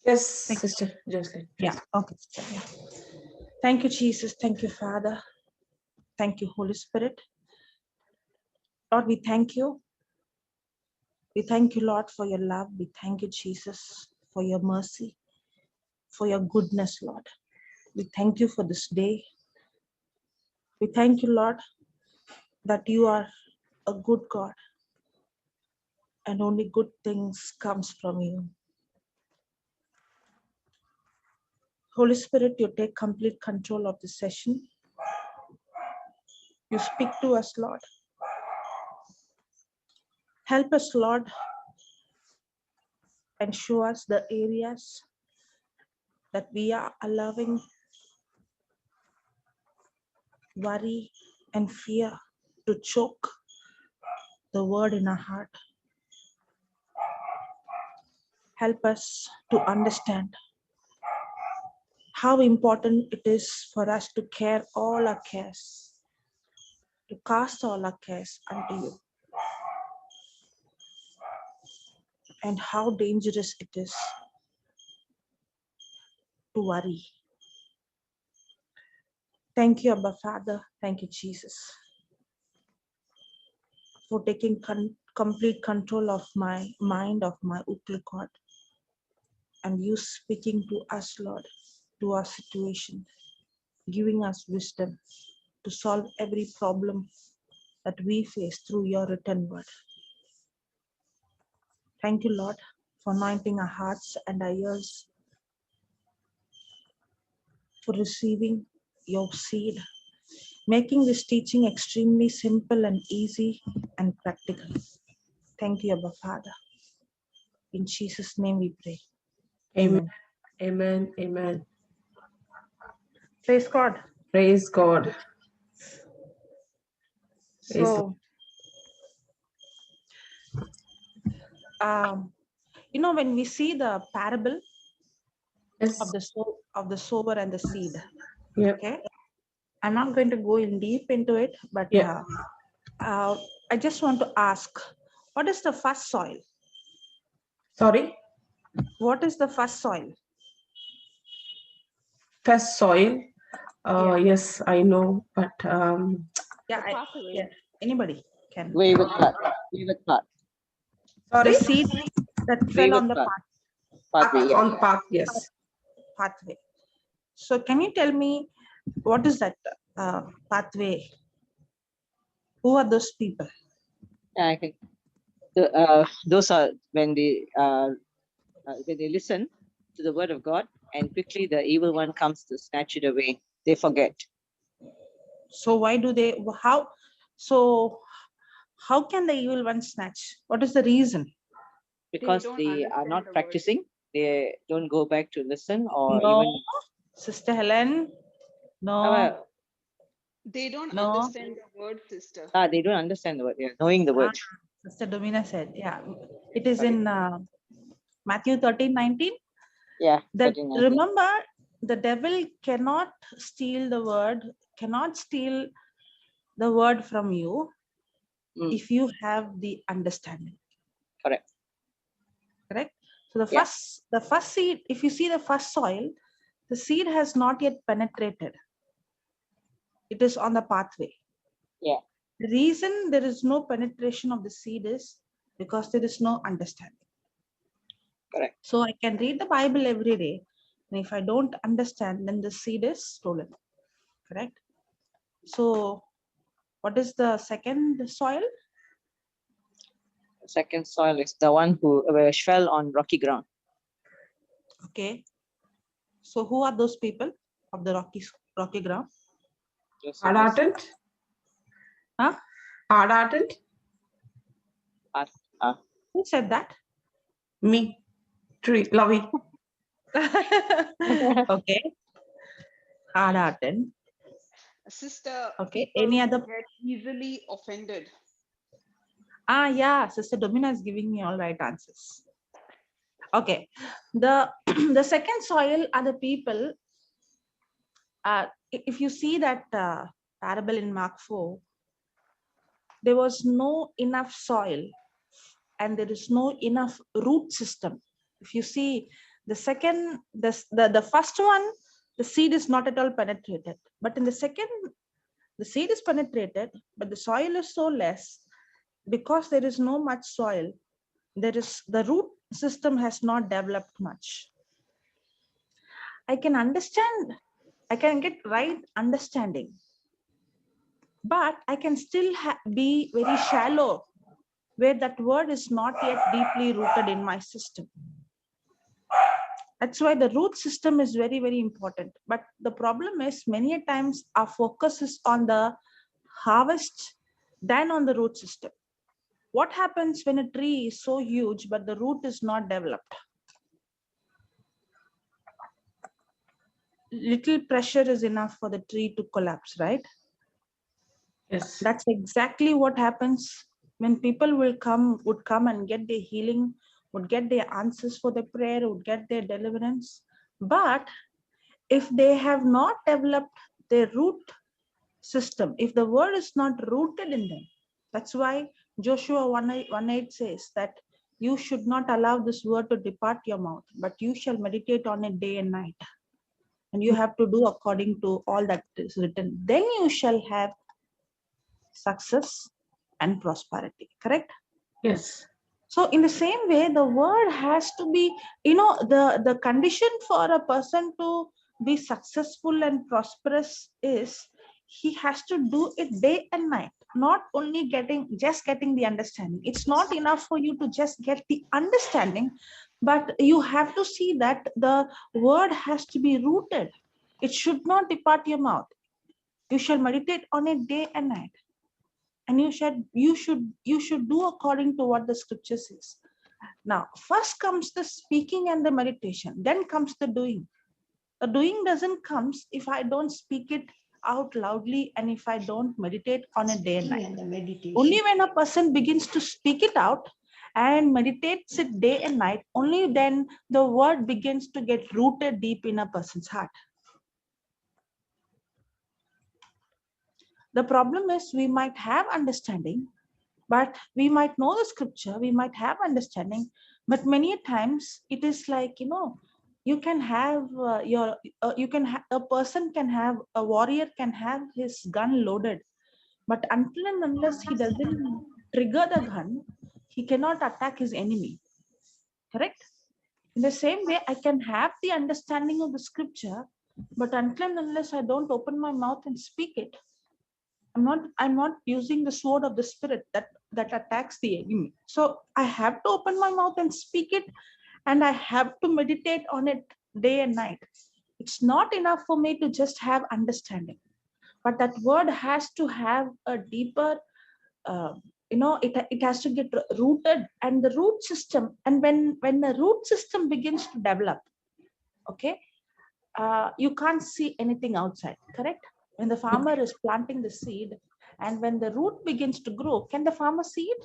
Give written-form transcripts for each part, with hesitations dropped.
Yes, Sister Jocelyn. Yeah, okay. Yeah. Thank you, Jesus. Thank you, Father. Thank you, Holy Spirit. Lord, we thank you. We thank you, Lord, for your love. We thank you, Jesus, for your mercy, for your goodness, Lord. We thank you for this day. We thank you, Lord, that you are a good God and only good things comes from you. Holy Spirit, you take complete control of the session. You speak to us, Lord. Help us, Lord, and show us the areas that we are allowing worry and fear to choke the word in our heart. Help us to understand how important it is for us to care all our cares, to cast all our cares unto you, and how dangerous it is to worry. Thank you, Abba Father. Thank you, Jesus, for taking complete control of my mind, of my Uttara, and you speaking to us, Lord, to our situation, giving us wisdom to solve every problem that we face through your written word. Thank you, Lord, for anointing our hearts and our ears, for receiving your seed, making this teaching extremely simple and easy and practical. Thank you, Abba Father. In Jesus' name we pray. Amen. Amen. Amen. Praise God. Praise God. So, when we see the parable Yes. of the sower and the seed, Yep. okay, I'm not going to go in deep into it, but I just want to ask, what is the first soil? Sorry? What is the first soil? First soil. Yes, I know, but anybody can. Wayward path. Wayward path. Sorry? The seed that fell Wayward on the path. path. Pathway, yeah. On path, yes. Pathway. So can you tell me what is that pathway? Who are those people? Yeah, I think those are when they listen to the word of God, and quickly the evil one comes to snatch it away. They forget. So why do they? How can the evil one snatch? What is the reason? Because they are not practicing. They don't go back to listen, or No, even Sister Helen. No. They don't understand the word, sister. They don't understand the word. Yeah, knowing the word. Sister Domina said, yeah, it is in Matthew 13:19. Yeah. Remember, the devil cannot steal the word from you if you have the understanding. Correct. So the first seed, if you see the first soil, the seed has not yet penetrated. It is on the pathway. Yeah. The reason there is no penetration of the seed is because there is no understanding. Correct. So I can read the Bible every day, and if I don't understand, then the seed is stolen. Correct? So what is the second soil? The second soil is the one who fell on rocky ground. Okay. So who are those people of the rocky ground? Hard-hearted? Huh? Hard-hearted? Who said that? Me. Lovey. Okay. Hard-hearted. Sister, okay. Any other? Get easily offended. Yeah, Sister Domina is giving me all right answers. Okay. The second soil are the people. If you see that parable in Mark 4, there was no enough soil and there is no enough root system. If you see The second, the first one, the seed is not at all penetrated. But in the second, the seed is penetrated, but the soil is so less because there is no much soil. The root system has not developed much. I can understand, I can get right understanding, but I can still be very shallow where that word is not yet deeply rooted in my system. That's why the root system is very, very important. But the problem is many times our focus is on the harvest than on the root system. What happens when a tree is so huge, but the root is not developed? Little pressure is enough for the tree to collapse, right? Yes. That's exactly what happens when people would come and get their healing, would get their answers for their prayer, would get their deliverance. But if they have not developed their root system, if the word is not rooted in them, that's why Joshua 1:8 says that you should not allow this word to depart your mouth, but you shall meditate on it day and night. And you have to do according to all that is written. Then you shall have success and prosperity, correct? Yes. So in the same way, the word has to be, the condition for a person to be successful and prosperous is he has to do it day and night, not only just getting the understanding. It's not enough for you to just get the understanding, but you have to see that the word has to be rooted. It should not depart your mouth. You shall meditate on it day and night. And you should do according to what the scripture says. Now, first comes the speaking and the meditation, then comes the doing. The doing doesn't come if I don't speak it out loudly and if I don't meditate on it day and night. And the meditation. Only when a person begins to speak it out and meditates it day and night, only then the word begins to get rooted deep in a person's heart. The problem is we might have understanding, but we might know the scripture, we might have understanding, but many times it is like, you can have a person can have, a warrior can have his gun loaded, but until and unless he doesn't trigger the gun, he cannot attack his enemy, correct? In the same way, I can have the understanding of the scripture, but until and unless I don't open my mouth and speak it, I'm not using the sword of the spirit that attacks the enemy. So I have to open my mouth and speak it, and I have to meditate on it day and night. It's not enough for me to just have understanding, but that word has to have a deeper, it has to get rooted, and the root system. And when the root system begins to develop, okay, you can't see anything outside, correct? When the farmer is planting the seed and when the root begins to grow, can the farmer see it?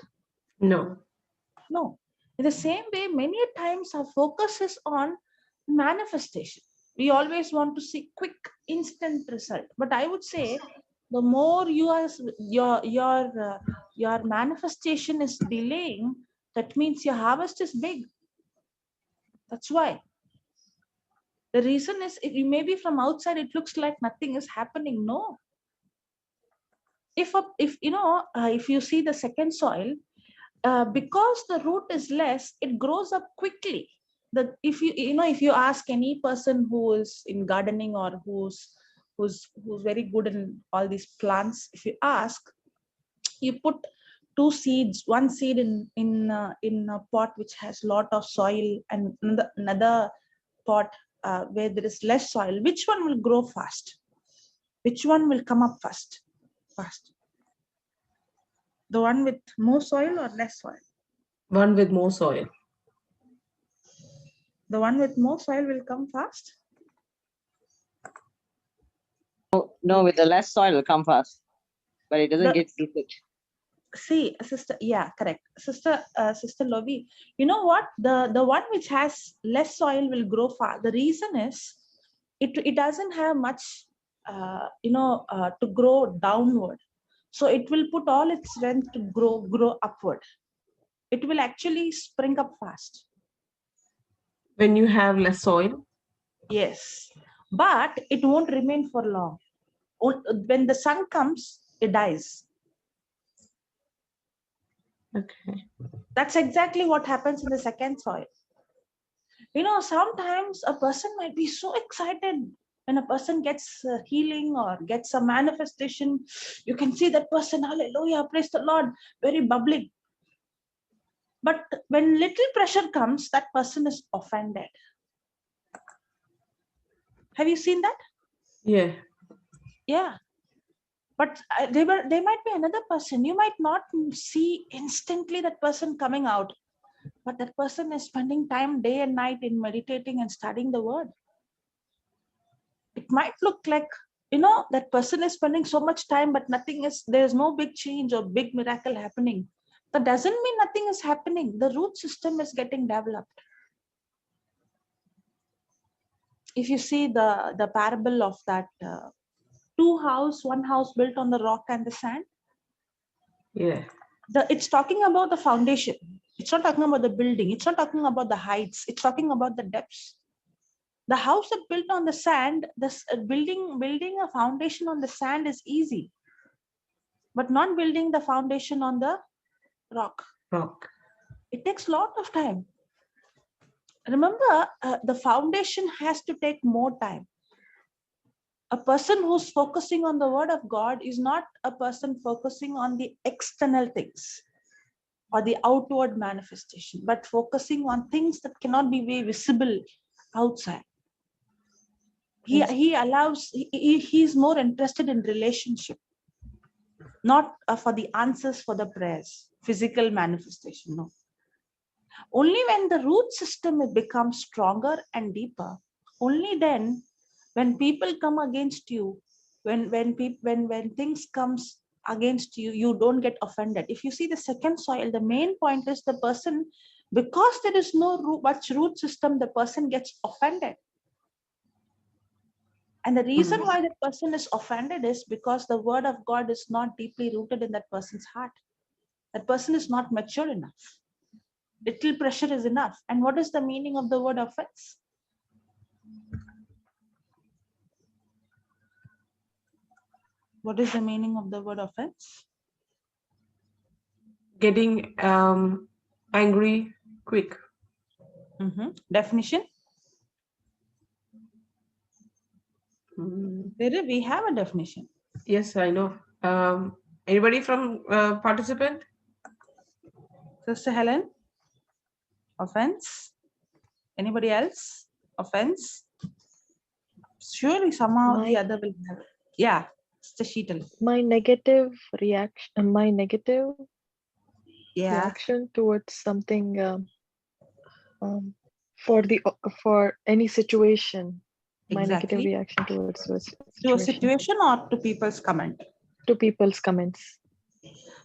No. No. In the same way, many times our focus is on manifestation. We always want to see quick, instant result. But I would say the more your manifestation is delaying, that means your harvest is big. That's why. The reason is, maybe from outside it looks like nothing is happening. No. If you see the second soil, because the root is less, it grows up quickly. If you ask any person who is in gardening or who's very good in all these plants, if you ask, you put two seeds, one seed in a pot which has lot of soil, and another pot where there is less soil, which one will grow fast? Which one will come up fast? The one with more soil or less soil? One with more soil. The one with more soil will come fast? No, with the less soil will come fast, but it doesn't get rooted. See, sister, yeah, correct. Sister Lovi, you know what? The one which has less soil will grow fast. The reason is it doesn't have much, to grow downward. So it will put all its strength to grow upward. It will actually spring up fast. When you have less soil. Yes, but it won't remain for long. When the sun comes, it dies. Okay. That's exactly what happens in the second soil. Sometimes a person might be so excited when a person gets healing or gets a manifestation. You can see that person, hallelujah, praise the Lord, very bubbly. But when little pressure comes, that person is offended. Have you seen that? Yeah. Yeah. But there might be another person. You might not see instantly that person coming out, but that person is spending time day and night in meditating and studying the word. It might look like, that person is spending so much time, but there's no big change or big miracle happening. That doesn't mean nothing is happening. The root system is getting developed. If you see the parable of that one house built on the rock and the sand, Yeah. it's talking about the foundation. It's not talking about the building. It's not talking about the heights. It's talking about the depths. The house that built on the sand, this building a foundation on the sand is easy, but not building the foundation on the rock. It takes a lot of time. Remember, the foundation has to take more time. A person who's focusing on the word of God is not a person focusing on the external things or the outward manifestation, but focusing on things that cannot be very visible outside. He's more interested in relationship, not for the answers for the prayers, physical manifestation. No. Only when the root system becomes stronger and deeper, only then, when people come against you, when things comes against you, you don't get offended. If you see the second soil, the main point is the person, because there is no much root system, the person gets offended. And the reason why that person is offended is because the word of God is not deeply rooted in that person's heart. That person is not mature enough. Little pressure is enough. And what is the meaning of the word offense? What is the meaning of the word offense? Getting angry quick. Definition? We have a definition. Yes, I know. Anybody from participant? Sister Helen? Offense? Anybody else? Offense? Surely somehow the other will have it. Yeah, Sister Sheetal. My negative reaction, Yeah. reaction towards something for any situation. My negative Exactly. reaction towards To a situation or to people's comment? To people's comments.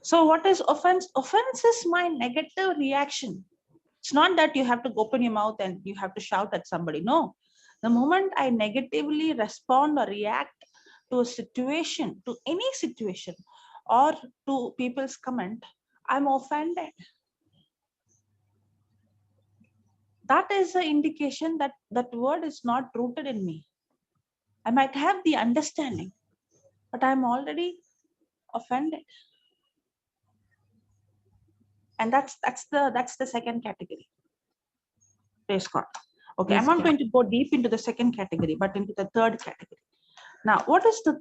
So what is offense? Offense is my negative reaction. It's not that you have to open your mouth and you have to shout at somebody. No. The moment I negatively respond or react to a situation, to any situation, or to people's comment, I'm offended. That is an indication that that word is not rooted in me. I might have the understanding, but I'm already offended. And that's the second category. Praise God. Okay, I'm not going to go deep into the second category, but into the third category. Now, what is the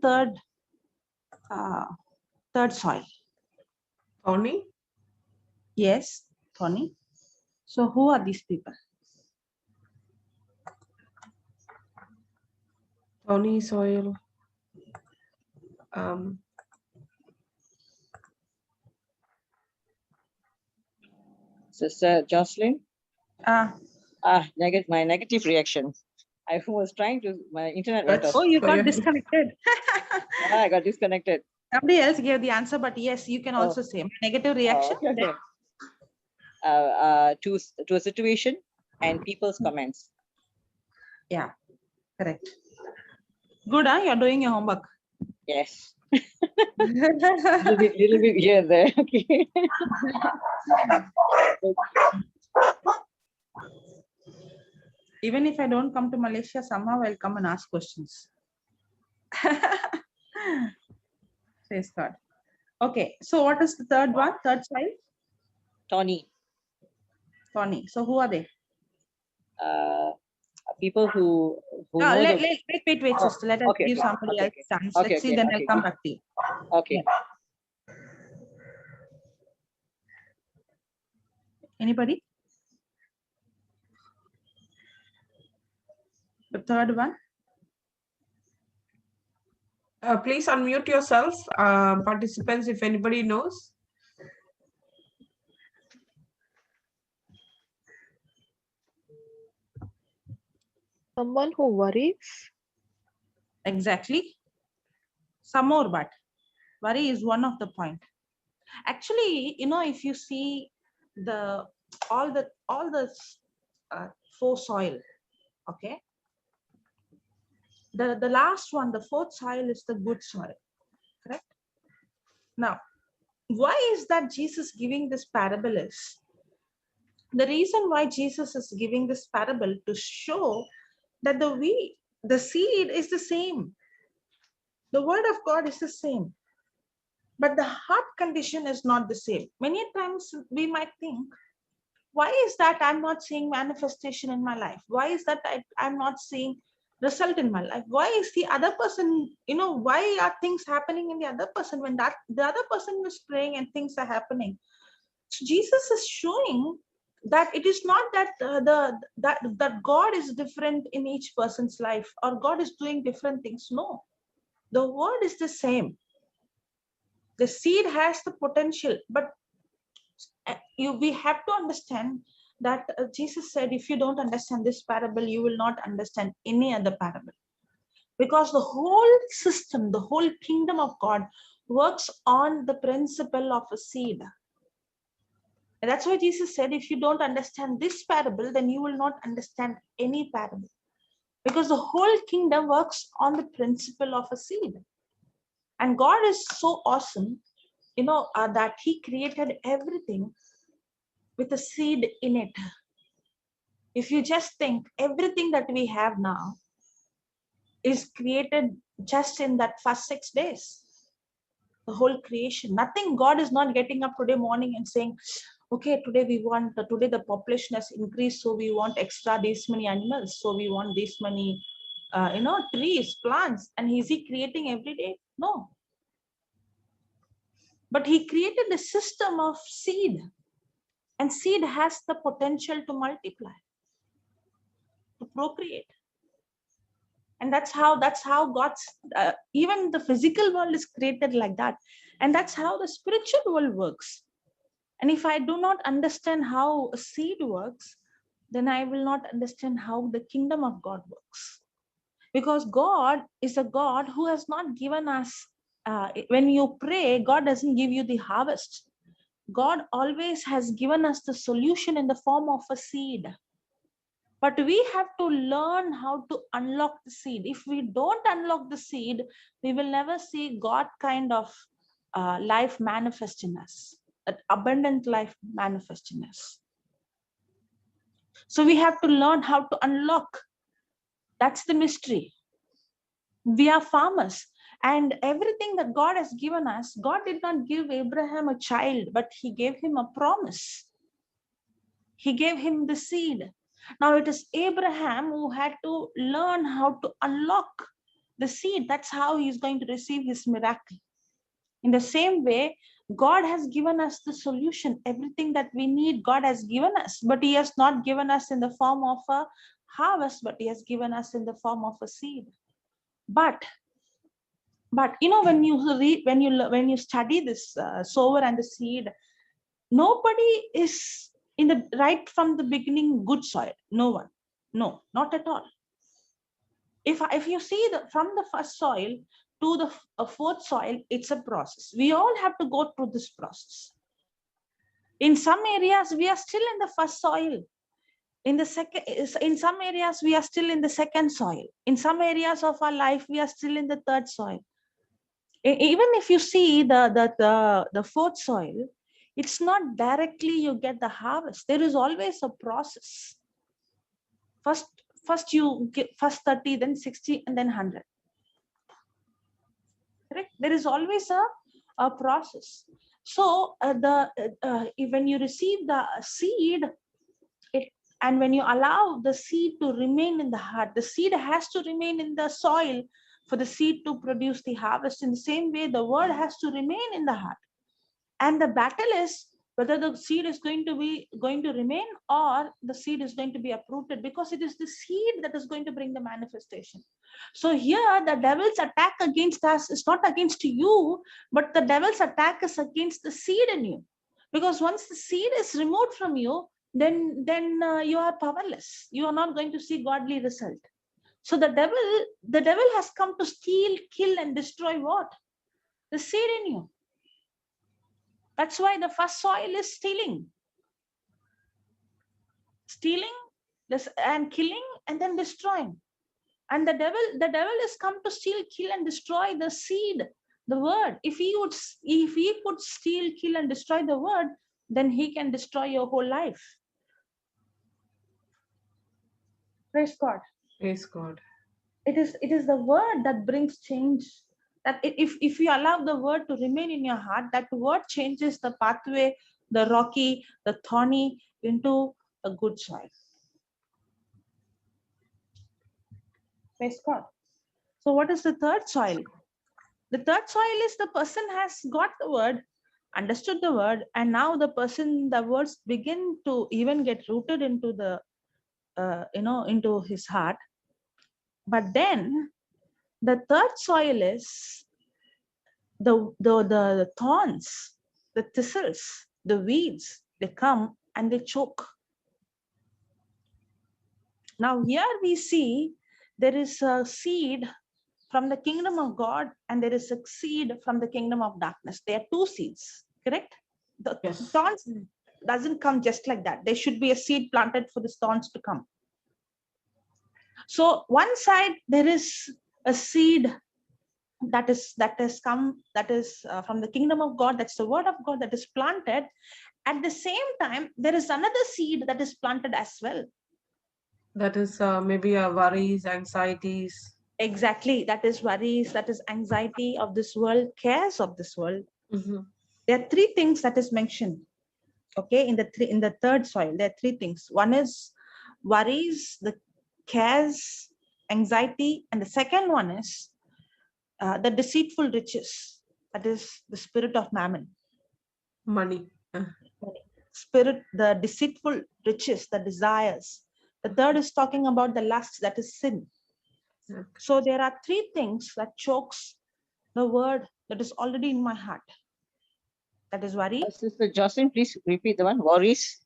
third soil? Tony? Yes, Tony. So who are these people? Tony soil. Sister Jocelyn? My negative reaction. I was trying to, my internet went off. Oh, you got disconnected. I got disconnected. Somebody else gave the answer, but yes, you can also say negative reaction. Okay. To a situation and people's comments. Yeah, correct. Good, huh? You're doing your homework. Yes. little bit here and there. Okay. Even if I don't come to Malaysia, somehow I'll come and ask questions. Praise God. Okay, so what is the third one? Third child? Tawny. Tony. So who are they? People who No, know the. wait, Oh, sister. Let us okay, give okay, somebody okay, else okay. chance. Okay, Let's see, okay, then okay. I'll come back to you. Okay. Yeah. Anybody? The third one? Please unmute yourself, participants, if anybody knows. Someone who worries. Exactly. Some more, but worry is one of the point. Actually, if you see all the four soil, okay, the last one, the fourth soil, is the good soil, correct? Now, why is that Jesus giving this parable? Is the reason why Jesus is giving this parable to show that the seed is the same, the word of God is the same, but the heart condition is not the same. Many times we might think, why is that I'm not seeing manifestation in my life? Why is that I'm not seeing result in my life? Why is the other person, why are things happening in the other person when that the other person is praying and things are happening? So Jesus is showing that it is not that that God is different in each person's life or God is doing different things. No, the word is the same. The seed has the potential, but we have to understand that Jesus said, if you don't understand this parable, you will not understand any other parable. Because the whole system, the whole kingdom of God works on the principle of a seed. And that's why Jesus said, if you don't understand this parable, then you will not understand any parable. Because the whole kingdom works on the principle of a seed. And God is so awesome, that he created everything with a seed in it. If you just think, everything that we have now is created just in that first 6 days. The whole creation, nothing. God is not getting up today morning and saying, okay, today the population has increased, so we want extra this many animals, so we want this many trees, plants, and is he creating every day? No. But he created a system of seed, and seed has the potential to multiply, to procreate. And that's how God's even the physical world is created like that. And that's how the spiritual world works. And if I do not understand how a seed works, then I will not understand how the kingdom of God works. Because God is a God who has not given us, when you pray, God doesn't give you the harvest. God always has given us the solution in the form of a seed. But we have to learn how to unlock the seed. If we don't unlock the seed, we will never see God kind of life manifest in us, that abundant life manifest in us. So we have to learn how to unlock. That's the mystery. We are farmers, and everything that God has given us, God did not give Abraham a child, but he gave him a promise. He gave him the seed. Now it is Abraham who had to learn how to unlock the seed. That's how he's going to receive his miracle. In the same way, God has given us the solution. Everything that we need, God has given us, but he has not given us in the form of a harvest, but he has given us in the form of a seed. But when you read, when you study this sower and the seed, nobody is in the right from the beginning good soil. No one. No, not at all. If you see from the first soil to the fourth soil, it's a process. We all have to go through this process. In some areas, we are still in the first soil. In some areas, we are still in the second soil. In some areas of our life, we are still in the third soil. Even if you see the fourth soil, it's not directly you get the harvest. There is always a process. first you give first 30, then 60, and then 100. Correct? There is always a process. So when you receive the seed, and when you allow the seed to remain in the heart, the seed has to remain in the soil for the seed to produce the harvest. In the same way, the word has to remain in the heart. And the battle is whether the seed is going to remain, or the seed is going to be uprooted, because it is the seed that is going to bring the manifestation. So here the devil's attack against us is not against you, but the devil's attack is against the seed in you. Because once the seed is removed from you, then you are powerless. You are not going to see godly result. So the devil has come to steal, kill, and destroy what? The seed in you. That's why the first soil is stealing this and killing, and then destroying. And the devil is come to steal, kill, and destroy the seed, the word. If he could steal, kill, and destroy the word, then he can destroy your whole life. Praise God. Praise God. It is the word that brings change. That if you allow the word to remain in your heart, that word changes the pathway, the rocky, the thorny, into a good soil. Praise God. So what is the third soil? The third soil is the person has got the word, understood the word, and now the words begin to even get rooted into the into his heart. But then the third soil is the thorns, the thistles, the weeds. They come and they choke. Now here we see there is a seed from the kingdom of God, and there is a seed from the kingdom of darkness. There are two seeds, correct? The Yes. thorns doesn't come just like that. There should be a seed planted for the thorns to come. So one side there is a seed that has come, that is from the kingdom of God. That's the word of God that is planted. At the same time, there is another seed that is planted as well. That is maybe worries, anxieties. Exactly. That is worries, that is anxiety of this world, cares of this world. Mm-hmm. There are three things that is mentioned. Okay, in the third soil, there are three things. One is worries, the cares, anxiety, and the second one is the deceitful riches. That is the spirit of mammon. Money. Spirit, the deceitful riches, the desires. The third is talking about the lust, that is sin. Okay. So there are three things that chokes the word that is already in my heart. That is worry. Sister Jocelyn, please repeat the one. Worries.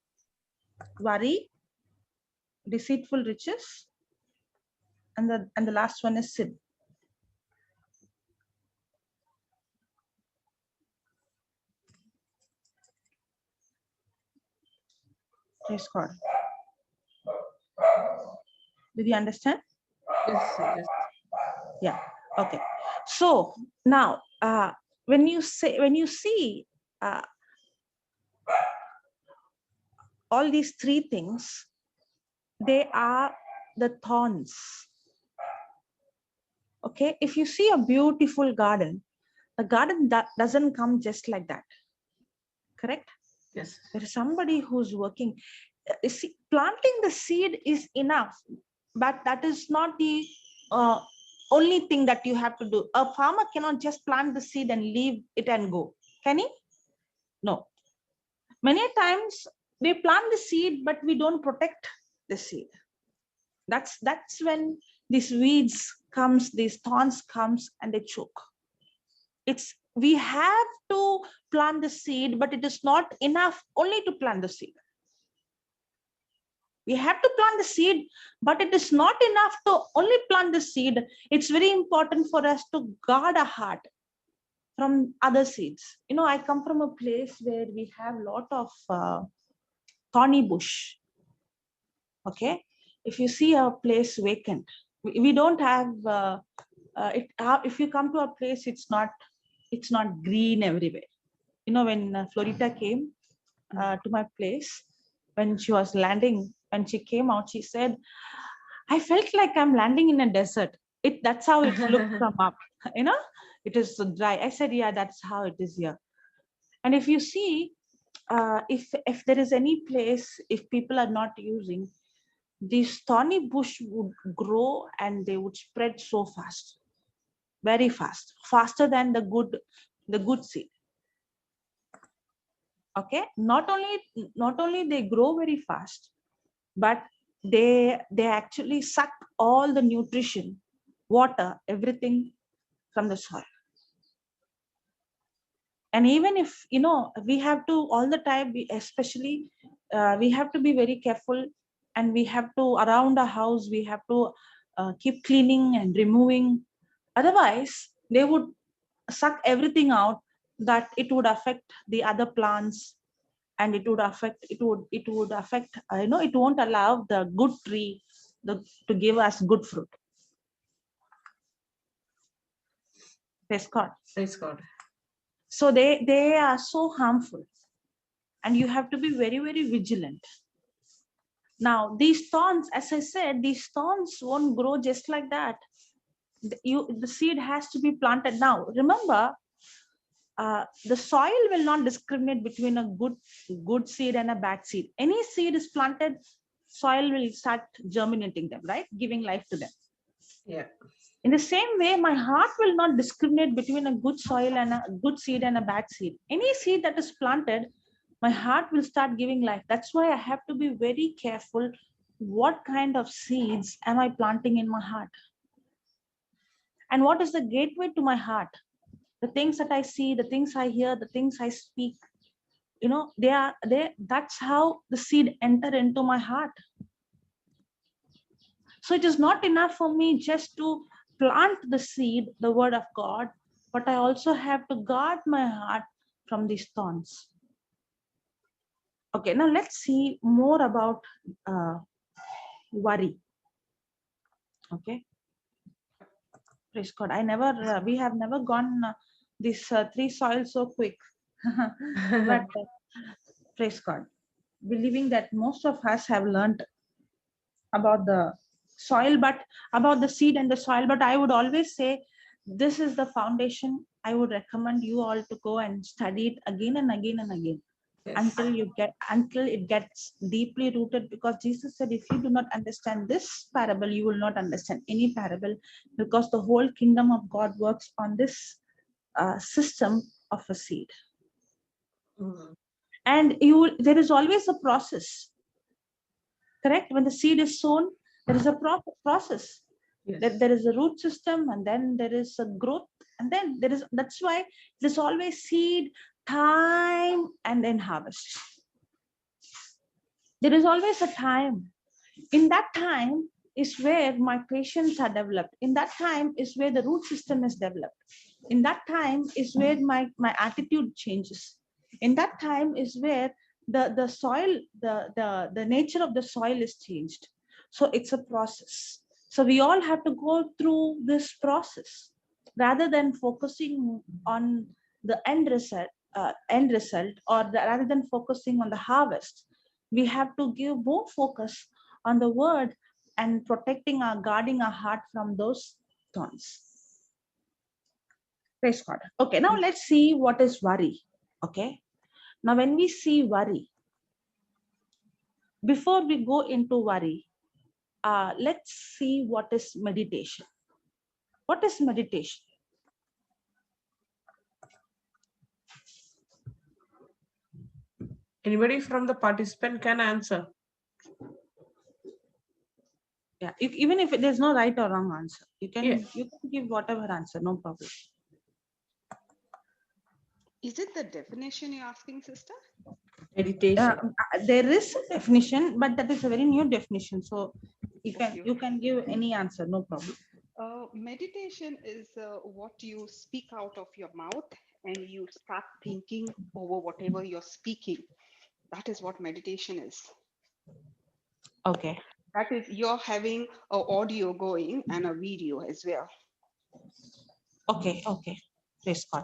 Worry, deceitful riches, and the last one is sin. Praise God. Did you understand? Yes, yes. Yeah. Okay. So now, when you see all these three things, they are the thorns. Okay. If you see a beautiful garden, the garden doesn't come just like that. Correct? Yes. There is somebody who's working. See, planting the seed is enough, but that is not the only thing that you have to do. A farmer cannot just plant the seed and leave it and go. Can he? No. Many times we plant the seed, but we don't protect the seed. That's when these weeds comes, these thorns comes, and they choke. We have to plant the seed, but it is not enough only to plant the seed. We have to plant the seed, but it is not enough to only plant the seed. It's very important for us to guard our heart from other seeds. I come from a place where we have a lot of thorny bush. Okay, if you see a place vacant, we don't have if you come to a place, it's not green everywhere. When Florida came to my place, when she was landing, when she came out, she said, I felt like I'm landing in a desert. That's how it looked from up. It is so dry. I said, yeah, that's how it is here. And if you see, if there is any place, if people are not using, this thorny bush would grow and they would spread so fast, very fast, faster than the good seed. Okay, not only they grow very fast, but they actually suck all the nutrition, water, everything from the soil. And even if we have to all the time, especially we have to be very careful, and we have to, around our house, we have to keep cleaning and removing. Otherwise they would suck everything out, that it would affect the other plants, and it would affect it won't allow the good tree to give us good fruit. Praise God. Praise God. So they are so harmful, and you have to be very, very vigilant. Now these thorns, as I said, these thorns won't grow just like that. The seed has to be planted. Now remember, the soil will not discriminate between a good seed and a bad seed. Any seed is planted, soil will start germinating them, right? Giving life to them. Yeah. In the same way, my heart will not discriminate between a good soil and a good seed and a bad seed. Any seed that is planted, my heart will start giving life. That's why I have to be very careful. What kind of seeds am I planting in my heart? And what is the gateway to my heart? The things that I see, the things I hear, the things I speak, that's how the seed enter into my heart. So it is not enough for me just to plant the seed, the word of God, but I also have to guard my heart from these thorns. Okay, now let's see more about worry. Okay, praise God. We have never gone these 3 soils so quick. But praise God, believing that most of us have learned about the soil, but about the seed and the soil. But I would always say, this is the foundation. I would recommend you all to go and study it again and again and again. Yes. Until it gets deeply rooted, because Jesus said, if you do not understand this parable, you will not understand any parable, because the whole kingdom of God works on this system of a seed. Mm-hmm. And there is always a process. Correct? When the seed is sown, there is a process. Yes. There is a root system, and then there is a growth, and then that's why there's always seed, time, and then harvest. There is always a time. In that time is where my patience are developed. In that time is where the root system is developed. In that time is where my attitude changes. In that time is where the soil, the nature of the soil is changed. So it's a process. So we all have to go through this process, rather than focusing on the end result, rather than focusing on the harvest. We have to give more focus on the word and guarding our heart from those thorns. Praise God. Okay, now let's see what is worry. Okay, now when we see worry, before we go into worry, let's see what is meditation. What is meditation? Anybody from the participant can answer. Yeah, even if there's no right or wrong answer, you can give whatever answer, no problem. Is it the definition you're asking, sister? Meditation. There is a definition, but that is a very new definition. So you can give any answer, no problem. Meditation is what you speak out of your mouth and you start thinking over whatever you're speaking. That is what meditation is. Okay. That is, you're having an audio going and a video as well. Okay. Praise God.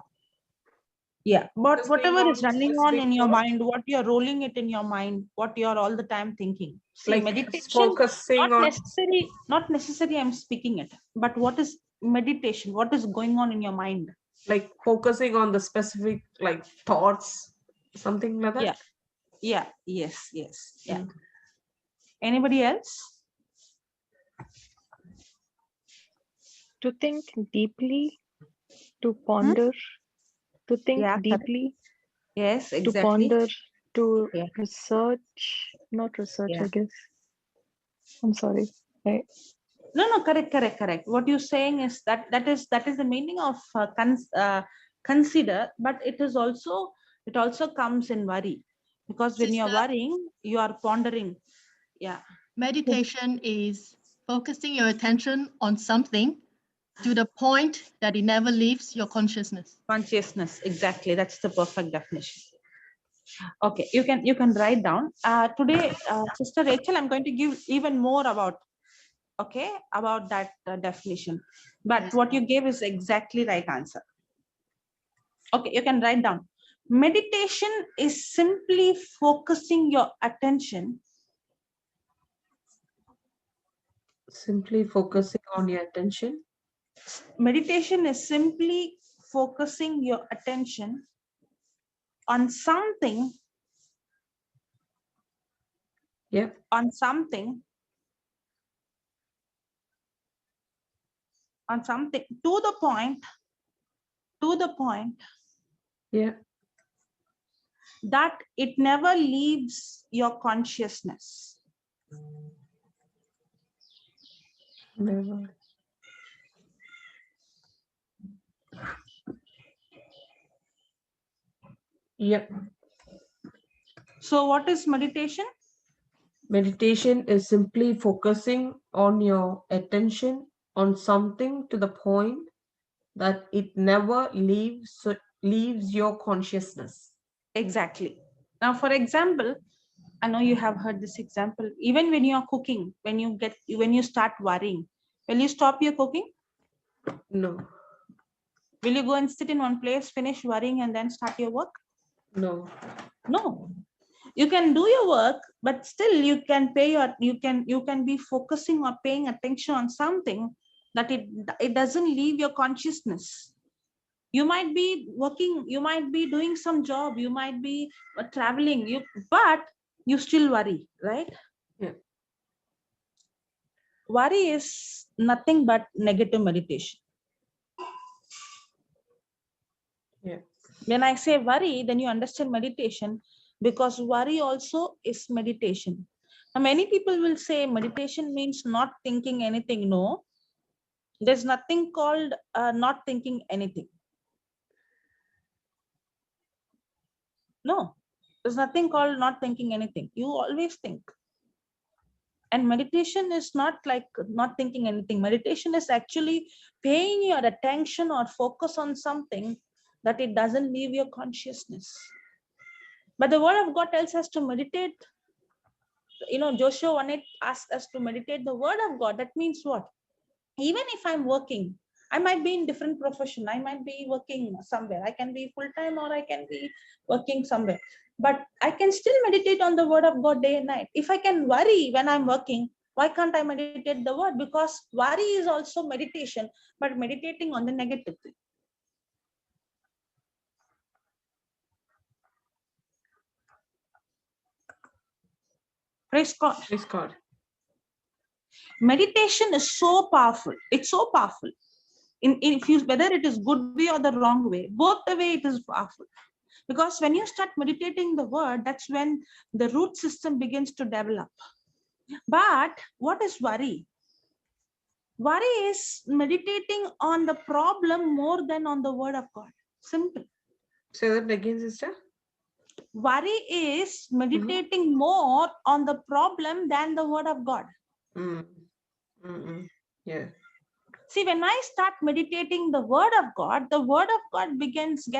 Yeah, but Just being whatever on is running on specific in your thought, mind, what you're rolling it in your mind, what you're all the time thinking. See, like meditation, focusing on, not necessary I'm speaking it, but what is meditation? What is going on in your mind? like focusing on the specific like thoughts, something like Yeah, that. yeah, yes, yes, yeah. Mm. Anybody else? To think deeply, to Hmm? ponder, to think Yeah, correct. deeply, Yes, to exactly. ponder, to Yeah, research, not research, yeah. I guess. I'm sorry. I, No, correct. What you're saying is that is the meaning of consider, but it also comes in worry, because when you're Sister, worrying, you are pondering. Yeah, meditation is focusing your attention on something to the point that it never leaves your consciousness. consciousness. Exactly. That's the perfect definition. Okay, you can write down. Today, Sister Rachel, I'm going to give even more about about that definition. But Yes. what you gave is exactly right answer. Okay, you can write down. Meditation is simply focusing your attention. Simply focusing on your attention. Meditation is simply focusing your attention on something, Yep. on something, on something to the point Yeah. that it never leaves your consciousness. Never. Yep. So what is meditation? Meditation is simply focusing on your attention on something to the point that it never leaves your consciousness. Exactly. Now, for example, I know you have heard this example. Even when you are cooking, when you start worrying, will you stop your cooking? No. Will you go and sit in one place, finish worrying, and then start your work? No. No. You can do your work, but still you can be focusing or paying attention on something that it doesn't leave your consciousness. You might be working, you might be doing some job, you might be traveling, but you still worry, right? Yeah. Worry is nothing but negative meditation. Yeah. When I say worry, then you understand meditation, because worry also is meditation. Now, many people will say meditation means not thinking anything. No, there's nothing called not thinking anything. No, there's nothing called not thinking anything. You always think. And meditation is not like not thinking anything. Meditation is actually paying your attention or focus on something that it doesn't leave your consciousness. But the word of God tells us to meditate. Joshua 1:8 asks us to meditate the word of God. That means what? Even if I'm working, I might be in different profession. I might be working somewhere. I can be full-time or I can be working somewhere. But I can still meditate on the word of God day and night. If I can worry when I'm working, why can't I meditate the word? Because worry is also meditation, but meditating on the negative thing. Praise God. Praise God. Meditation is so powerful. It's so powerful. Whether it is good way or the wrong way, both the way it is powerful. Because when you start meditating the word, that's when the root system begins to develop. But what is worry? Worry is meditating on the problem more than on the word of God. Simple. Say that again, sister. Worry is meditating more on the problem than the word of God. Mm. Mm-mm. Yeah. See, when I start meditating the word of God, the word of God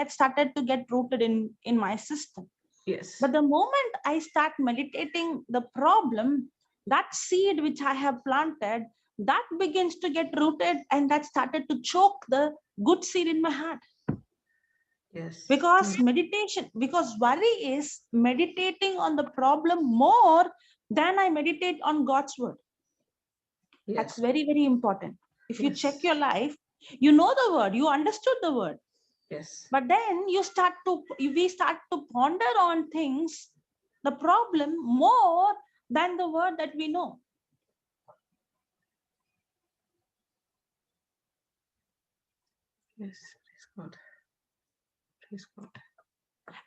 started to get rooted in my system. Yes. But the moment I start meditating the problem, that seed which I have planted, that begins to get rooted, and that started to choke the good seed in my heart. Yes. Because worry is meditating on the problem more than I meditate on God's word. That's Yes. very, very important. If you Yes. check your life, you know the word, you understood the word, Yes. but then we start to ponder on things, the problem more than the word that we know. Yes. Praise God. Praise God.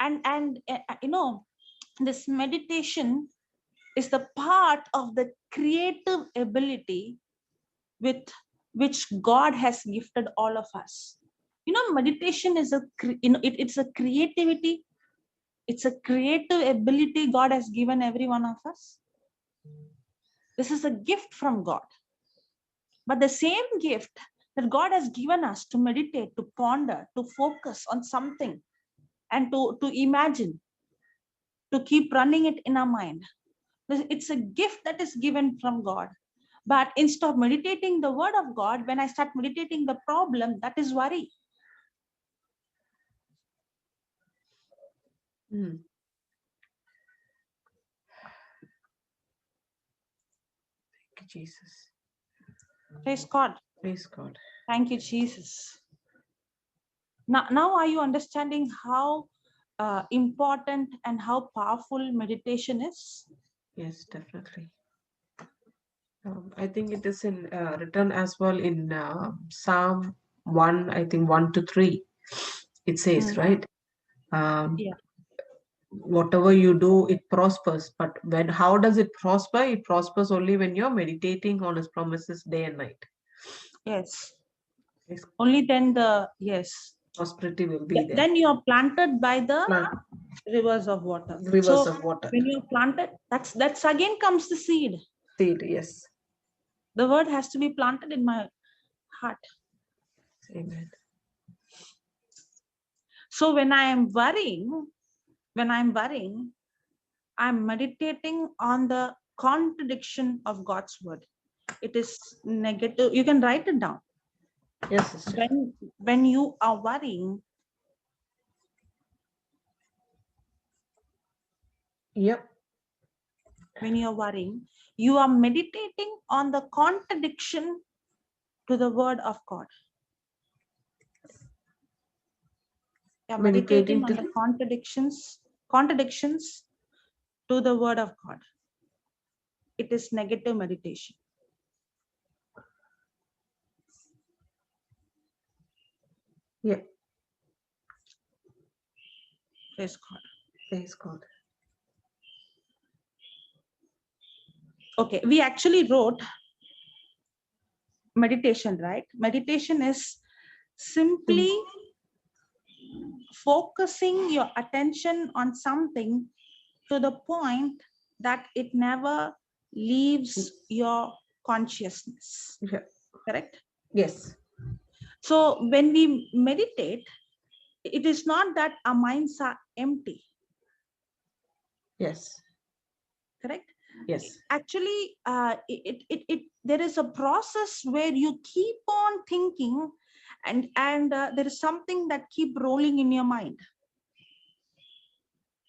And this meditation is the part of the creative ability with which God has gifted all of us. Meditation is it's a creativity. It's a creative ability God has given every one of us. This is a gift from God. But the same gift that God has given us to meditate, to ponder, to focus on something, and to imagine, to keep running it in our mind. It's a gift that is given from God. But instead of meditating the word of God, when I start meditating the problem, that is worry. Mm. Thank you, Jesus. Praise God. Praise God. Thank you, Jesus. Now are you understanding how important and how powerful meditation is? Yes, definitely. I think it is in written as well in Psalm 1, I think 1 to 3. It says, right? Yeah. Whatever you do, it prospers. But how does it prosper? It prospers only when you're meditating on his promises day and night. Yes. Yes. Only then Prosperity will be there. then you're planted by the Plant rivers of water. rivers of water. When you're planted, that's again comes the seed. Seed, yes. The word has to be planted in my heart. Amen. So when I'm worrying, I'm meditating on the contradiction of God's word. It is negative. You can write it down. Yes, sister. When you are worrying, Yep. you are meditating on the contradiction to the word of God. You're meditating on the contradictions to the word of God. It is negative meditation. Yeah. Praise God. Praise God. Okay, we actually wrote meditation, right? Meditation is simply focusing your attention on something to the point that it never leaves your consciousness. Yeah. Correct? Yes. So when we meditate, it is not that our minds are empty. Yes. Correct? Yes. Actually, there is a process where you keep on thinking, and there is something that keep rolling in your mind.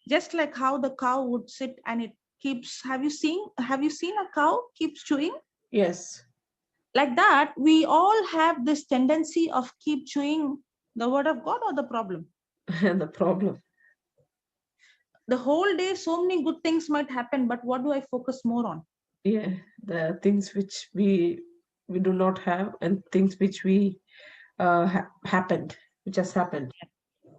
Just like how the cow would sit and it keeps. Have you seen a cow keeps chewing? Yes. Like that, we all have this tendency of keep chewing the word of God or the problem. And the problem. The whole day, so many good things might happen, but what do I focus more on? Yeah, the things which we do not have, and things which we happened, which has happened.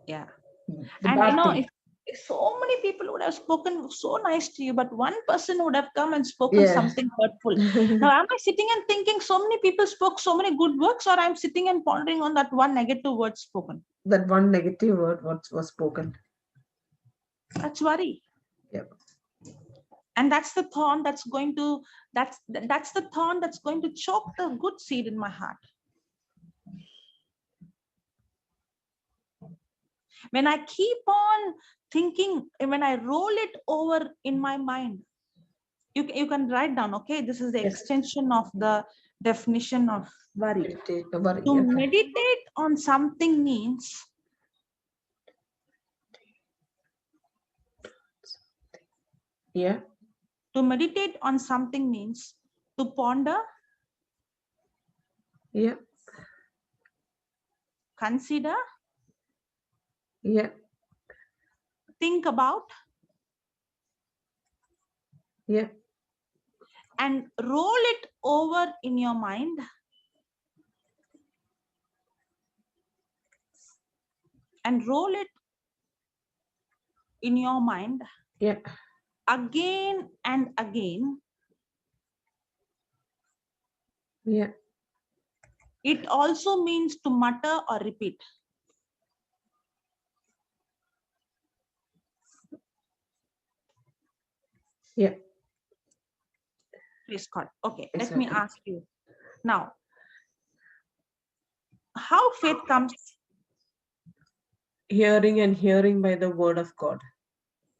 Yeah. The And bad thing. if so many people would have spoken so nice to you, but one person would have come and spoken Yeah. something hurtful. Now, am I sitting and thinking so many people spoke so many good words, or I'm sitting and pondering on that one negative word spoken? That one negative word was spoken. That's worry. Yep. And that's the thorn that's going to choke the good seed in my heart. When I keep on thinking, when I roll it over in my mind, you can write down, okay, this is the extension of the definition of worry. To meditate on something means Yeah. To meditate on something means to ponder, Yeah. consider, Yeah. think about, Yeah. and roll it over in your mind and roll it in your mind Yeah. again and again. Yeah. It also means to mutter or repeat. Yeah. Praise God. Okay, let Exactly. me ask you now, how faith comes? Hearing and hearing by the word of God.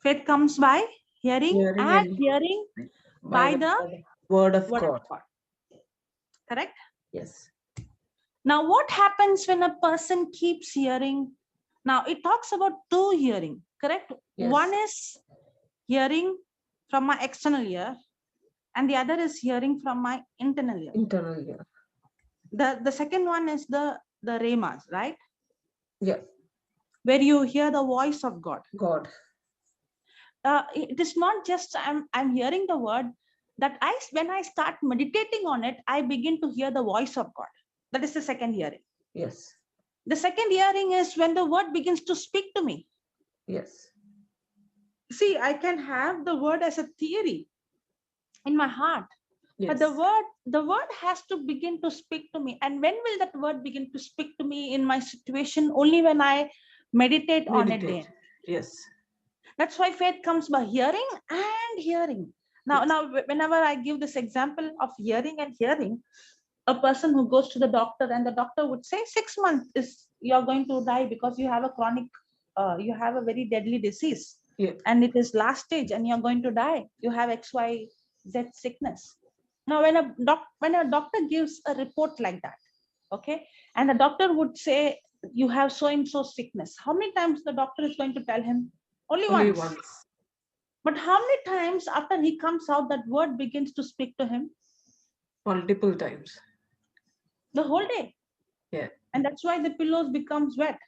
Faith comes by hearing, Hearing and and hearing by the word of word God. of God. Correct? Yes. Now, what happens when a person keeps hearing? Now, it talks about two hearing, correct? Yes. One is hearing from my external ear, and the other is hearing from my internal ear. Internal ear. The second one is the rhemas, right? Yeah. Where you hear the voice of God. God. It is not just I'm hearing the word, that when I start meditating on it, I begin to hear the voice of God. That is the second hearing. Yes. The second hearing is when the word begins to speak to me. Yes. See, I can have the word as a theory in my heart, Yes. but the word has to begin to speak to me. And when will that word begin to speak to me in my situation? Only when I meditate on it then. Yes. That's why faith comes by hearing and hearing. Now, whenever I give this example of hearing and hearing, a person who goes to the doctor and the doctor would say 6 months is you're going to die because you have a chronic, you have a very deadly disease. Yeah. And it is last stage and you're going to die. You have XYZ sickness. Now, when a doctor gives a report like that, okay, and the doctor would say you have so and so sickness, how many times the doctor is going to tell him? Only once. But how many times after he comes out that word begins to speak to him? Multiple times. The whole day. Yeah. And that's why the pillow becomes wet,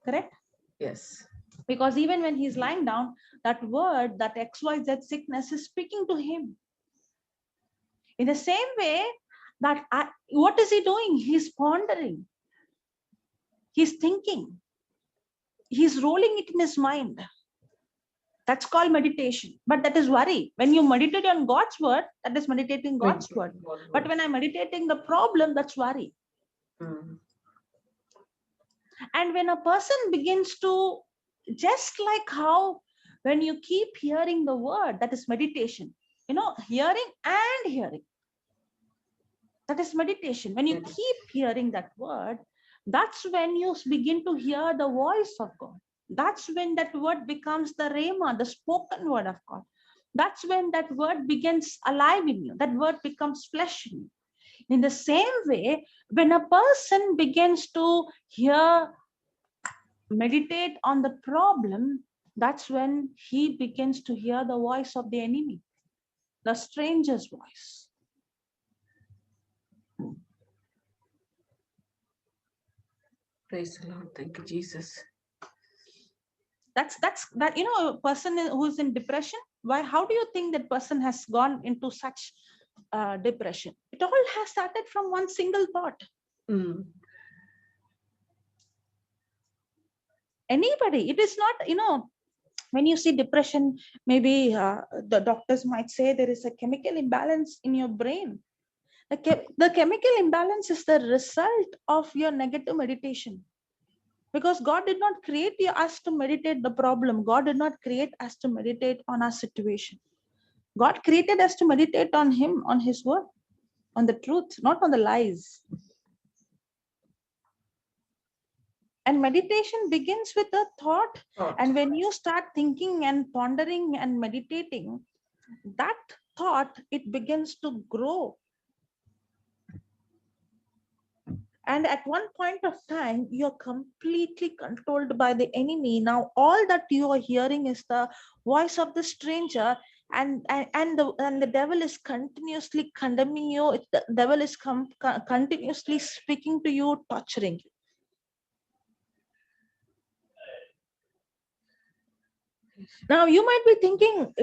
correct? Yes. Because even when he's lying down, that word, that XYZ sickness is speaking to him. In the same way, what is he doing? He's pondering. He's thinking. He's rolling it in his mind. That's called meditation. But that is worry. When you meditate on God's word, that is meditating God's word. But when I'm meditating the problem, that's worry. And when a person begins to, just like how when you keep hearing the word, that is meditation. Hearing and hearing. That is meditation. When you keep hearing that word, that's when you begin to hear the voice of God. That's when that word becomes the rhema, the spoken word of God. That's when that word begins alive in you. That word becomes flesh in you. In the same way, when a person begins to meditate on the problem, that's when he begins to hear the voice of the enemy, the stranger's voice. Praise the Lord. Thank you, Jesus. That's that a person who's in depression. Why? How do you think that person has gone into such depression? It all has started from one single thought. Anybody, it is not, when you see depression, maybe the doctors might say there is a chemical imbalance in your brain. The chemical imbalance is the result of your negative meditation. Because God did not create us to meditate the problem. God did not create us to meditate on our situation. God created us to meditate on Him, on His word, on the truth, not on the lies. And meditation begins with a thought. And when you start thinking and pondering and meditating, that thought, it begins to grow. And at one point of time, you're completely controlled by the enemy. Now, all that you are hearing is the voice of the stranger, and the devil is continuously condemning you. The devil is continuously speaking to you, torturing you. Now, you might be thinking,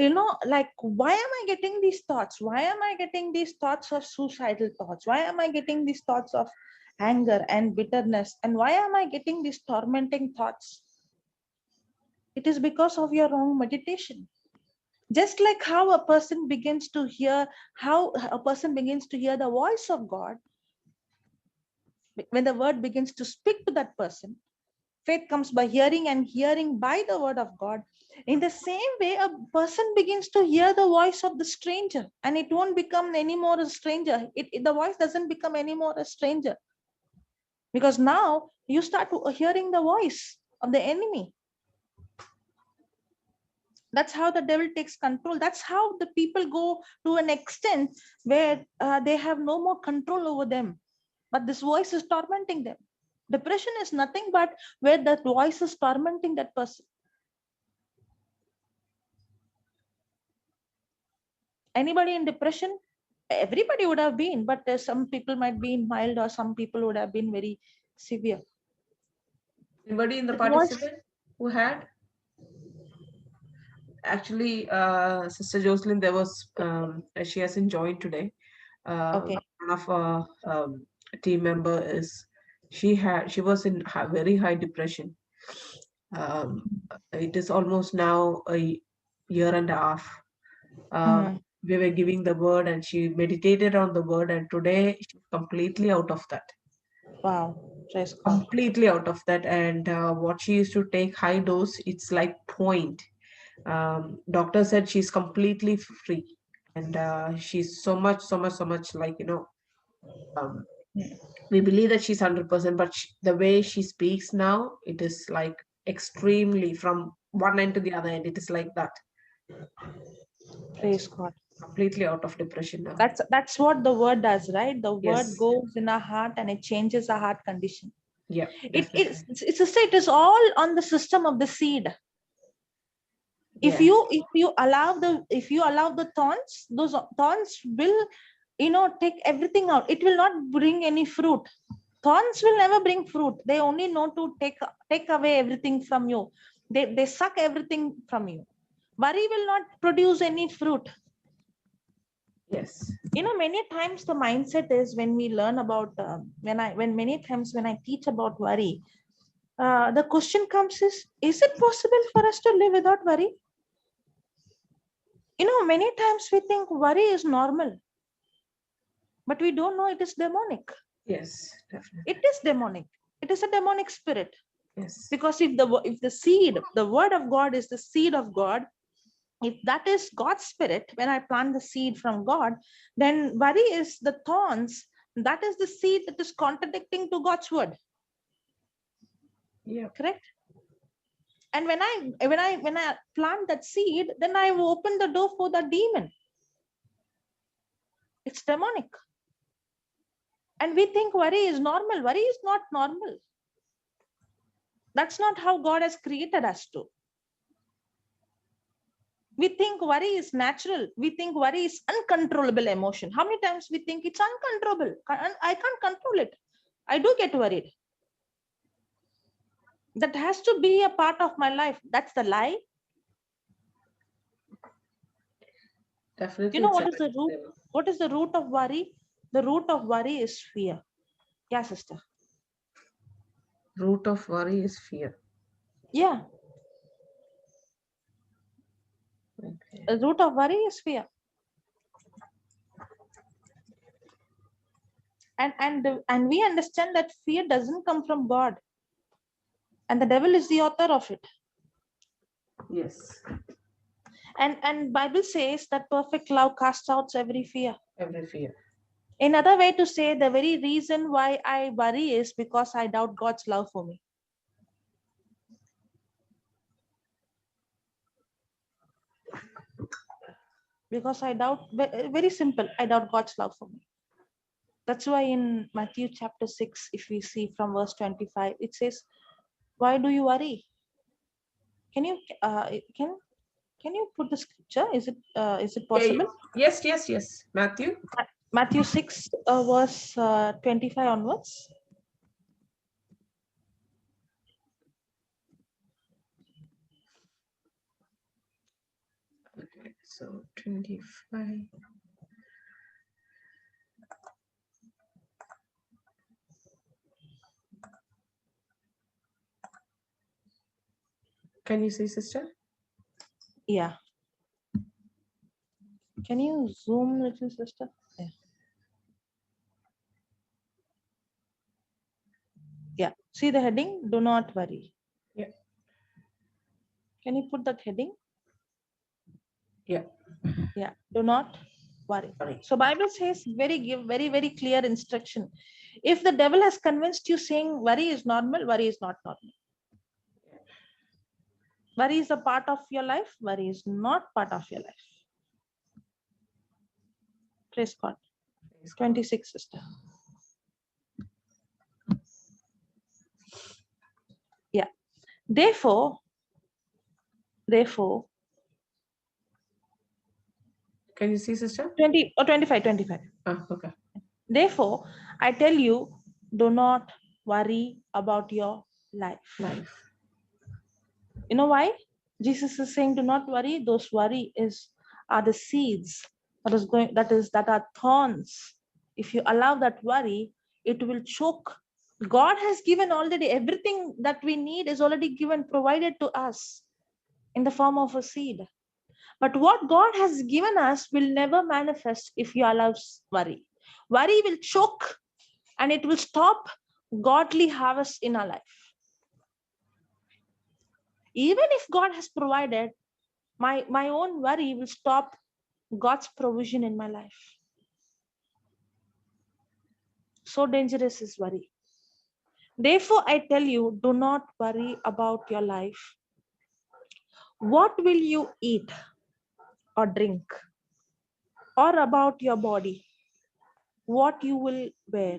like, why am I getting these thoughts? Why am I getting these thoughts of suicidal thoughts? Why am I getting these thoughts of anger and bitterness? And why am I getting these tormenting thoughts? It is because of your wrong meditation. Just like how a person begins to hear the voice of God, when the word begins to speak to that person, faith comes by hearing, and hearing by the word of God. In the same way, a person begins to hear the voice of the stranger, and it won't become any more a stranger. The voice doesn't become any more a stranger, because now you start hearing the voice of the enemy. That's how the devil takes control. That's how the people go to an extent where they have no more control over them, but this voice is tormenting them. Depression is nothing but where that voice is tormenting that person. Anybody in depression? Everybody would have been, but some people might be in mild, or some people would have been very severe. Anybody in the That voice. participant who had? Actually, Sister Jocelyn, there was, she hasn't joined today. Okay. One of our team member she was in very high depression. It is almost now a year and a half. We were giving the word, and she meditated on the word, and today she's completely out of that. Wow. Praise God. Completely out of that. And what she used to take high dose, it's like point. Doctor said she's completely free, and she's so much like, we believe that she's 100%, but the way she speaks now, it is like extremely from one end to the other end. It is like that. Praise God. Completely out of depression now. That's what the word does, right? The word Yes. goes in our heart and it changes our heart condition. Yeah. It is all on the system of the seed. If you allow the thorns, those thorns will take everything out. It will not bring any fruit. Thorns will never bring fruit. They only know to take away everything from you. They suck everything from you. Worry will not produce any fruit. Yes. Many times the mindset is, when we learn about when I teach about worry, the question comes is it possible for us to live without worry? Many times we think worry is normal, but we don't know it is demonic. Yes, definitely. It is demonic. It is a demonic spirit. Yes. Because if the seed, the word of God is the seed of God, if that is God's spirit, when I plant the seed from God, then worry is the thorns. That is the seed that is contradicting to God's word. Yeah. Correct? And when I plant that seed, then I will open the door for the demon. It's demonic. And we think worry is normal. Worry is not normal. That's not how God has created us to. We think worry is natural. We think worry is uncontrollable emotion. How many times we think it's uncontrollable? I can't control it. I do get worried. That has to be a part of my life. That's the lie. Definitely. What is the root? What is the root of worry? The root of worry is fear. Yeah, sister. Root of worry is fear. Yeah. Okay. The root of worry is fear. And we understand that fear doesn't come from God. And the devil is the author of it. Yes. And Bible says that perfect love casts out every fear. Every fear. Another way to say, the very reason why I worry is because I doubt God's love for me. Because I doubt, very simple, I doubt God's love for me. That's why in Matthew chapter 6, if we see from verse 25, it says, why do you worry? Can you can you put the scripture? Is it possible? Yes. Matthew. Matthew 6, verse 25 onwards. Okay, so 25. Can you see, sister? Yeah. Can you zoom, little sister? Yeah. Yeah. See the heading? Do not worry. Yeah. Can you put that heading? Yeah. Yeah. Do not worry. Worry. So Bible says very clear instruction. If the devil has convinced you saying worry is normal, worry is not normal. Worry is a part of your life. Worry is not part of your life. Praise God. 26, sister. Yeah. Therefore, Can you see, sister? 20 or 25. Okay. Therefore, I tell you, do not worry about your life. You know why? Jesus is saying, do not worry. Those worry are the seeds that are thorns. If you allow that worry, it will choke. God has given already everything that we need is already given, provided to us in the form of a seed. But what God has given us will never manifest if you allow worry. Worry will choke and it will stop godly harvest in our life. Even if God has provided, my own worry will stop God's provision in my life. So dangerous is worry. Therefore, I tell you, do not worry about your life. What will you eat or drink? Or about your body, what you will wear?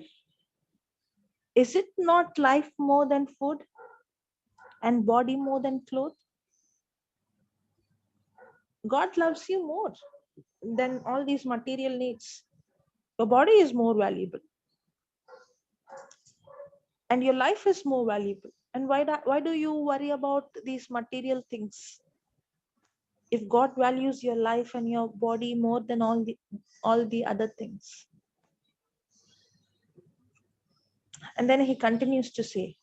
Is it not life more than food and body more than clothes? God loves you more than all these material needs. Your body is more valuable and your life is more valuable. And why do you worry about these material things? If God values your life and your body more than all the other things. And then he continues to say,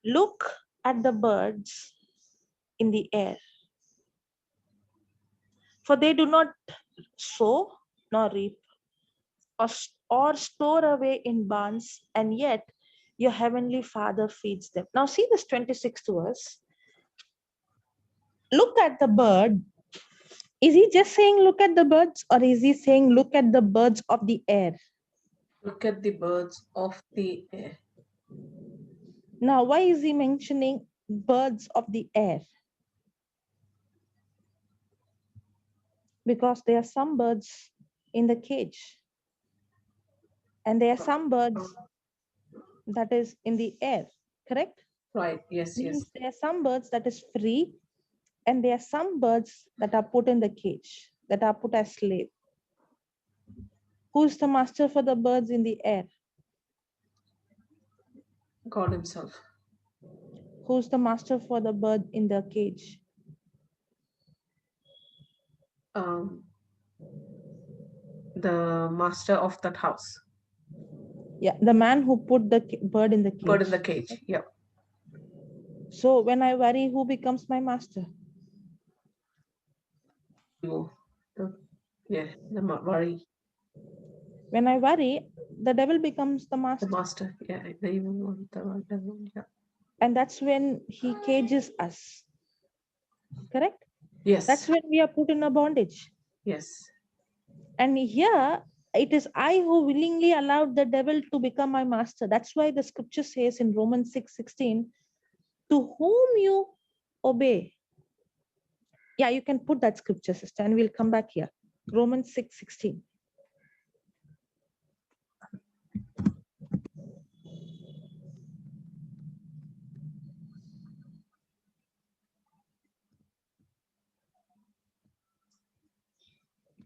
look at the birds in the air, for they do not sow nor reap or store away in barns, and yet your heavenly Father feeds them. Now see this 26th verse. Look at the bird. Is he just saying look at the birds, or is he saying look at the birds of the air? Look at the birds of the air. Now, why is he mentioning birds of the air? Because there are some birds in the cage, and there are some birds that is in the air, correct? Right. Yes. Means there are some birds that is free, and there are some birds that are put in the cage, that are put as slave. Who's the master for the birds in the air? God himself. Who's the master for the bird in the cage? The master of that house. Yeah, the man who put the bird in the cage. Bird in the cage. Yeah. So when I worry, who becomes my master? The worry. When I worry, the devil becomes the master. The master. Yeah. The evil one. The devil. Yeah. And that's when he cages us. Correct? Yes. That's when we are put in a bondage. Yes. And here it is I who willingly allowed the devil to become my master. That's why the scripture says in Romans 6:16, to whom you obey. Yeah, you can put that scripture, sister, and we'll come back here. Romans 6:16.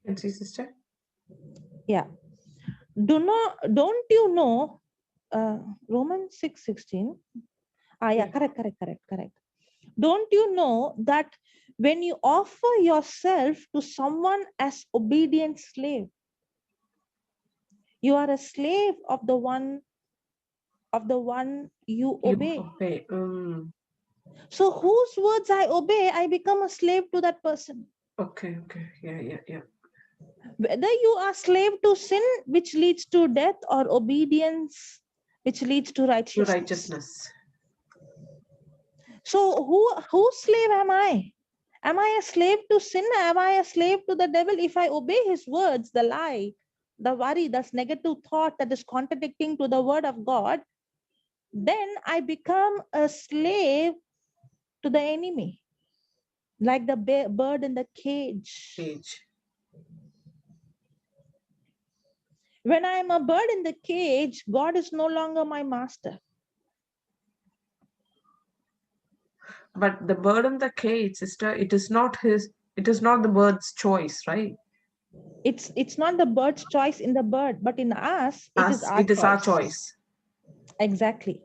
And see, sister? Yeah. Don't you know, Romans 6:16? Yeah, Yeah. correct. Don't you know that when you offer yourself to someone as obedient slave, you are a slave of the one you You obey. obey. So whose words I obey, I become a slave to that person. Okay. Yeah. Whether you are slave to sin, which leads to death, or obedience, which leads to To righteousness. righteousness. So whose slave am I? Am I a slave to sin? Am I a slave to the devil? If I obey his words, the lie, the worry, that's negative thought that is contradicting to the word of God, then I become a slave to the enemy, like the bird in the cage. Age. When I am a bird in the cage, God is no longer my master. But the bird in the cage, sister, it is not the bird's choice, right? It's not the bird's choice in the bird, but in us, it is our It is choice. our choice. Exactly.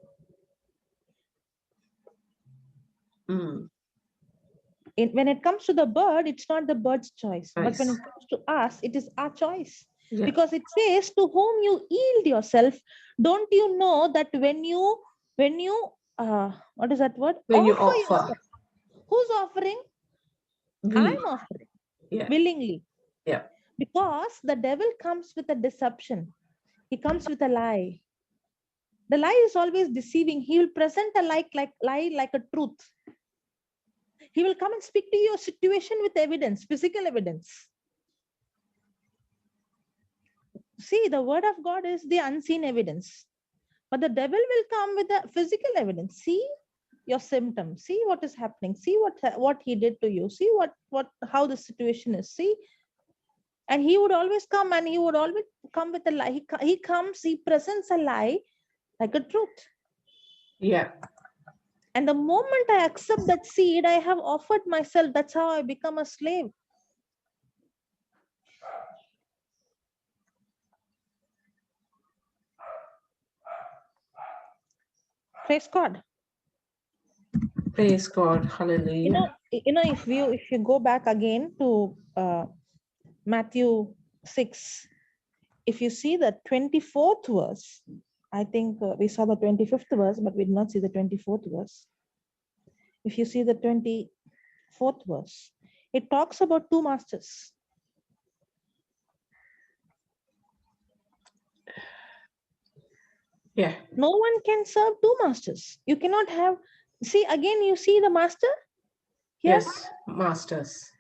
Mm. When it comes to the bird, it's not the bird's choice. But when Choice. it comes to us, it is our choice. Yeah. Because it says, to whom you yield yourself, don't you know that when you what is that word? When you Offer offer. yourself. Who's offering? I'm offering. Yeah. Willingly. Yeah. Because the devil comes with a deception. He comes with a lie. The lie is always deceiving. He will present a lie like a truth. He will come and speak to your situation with evidence, physical evidence. See, the word of God is the unseen evidence. But the devil will come with the physical evidence. See your symptoms. See what is happening. See what he did to you. See how the situation is. See. And he would always come and he would always come with a lie. He presents a lie like a truth. Yeah. And the moment I accept that seed, I have offered myself. That's how I become a slave. Praise God. Praise God. Hallelujah. If you go back again to Matthew 6, if you see the 24th verse, I think we saw the 25th verse, but we did not see the 24th verse. If you see the 24th verse, it talks about two masters. Yeah. No one can serve two masters. You cannot have, see again, you see the master here? Yes, masters.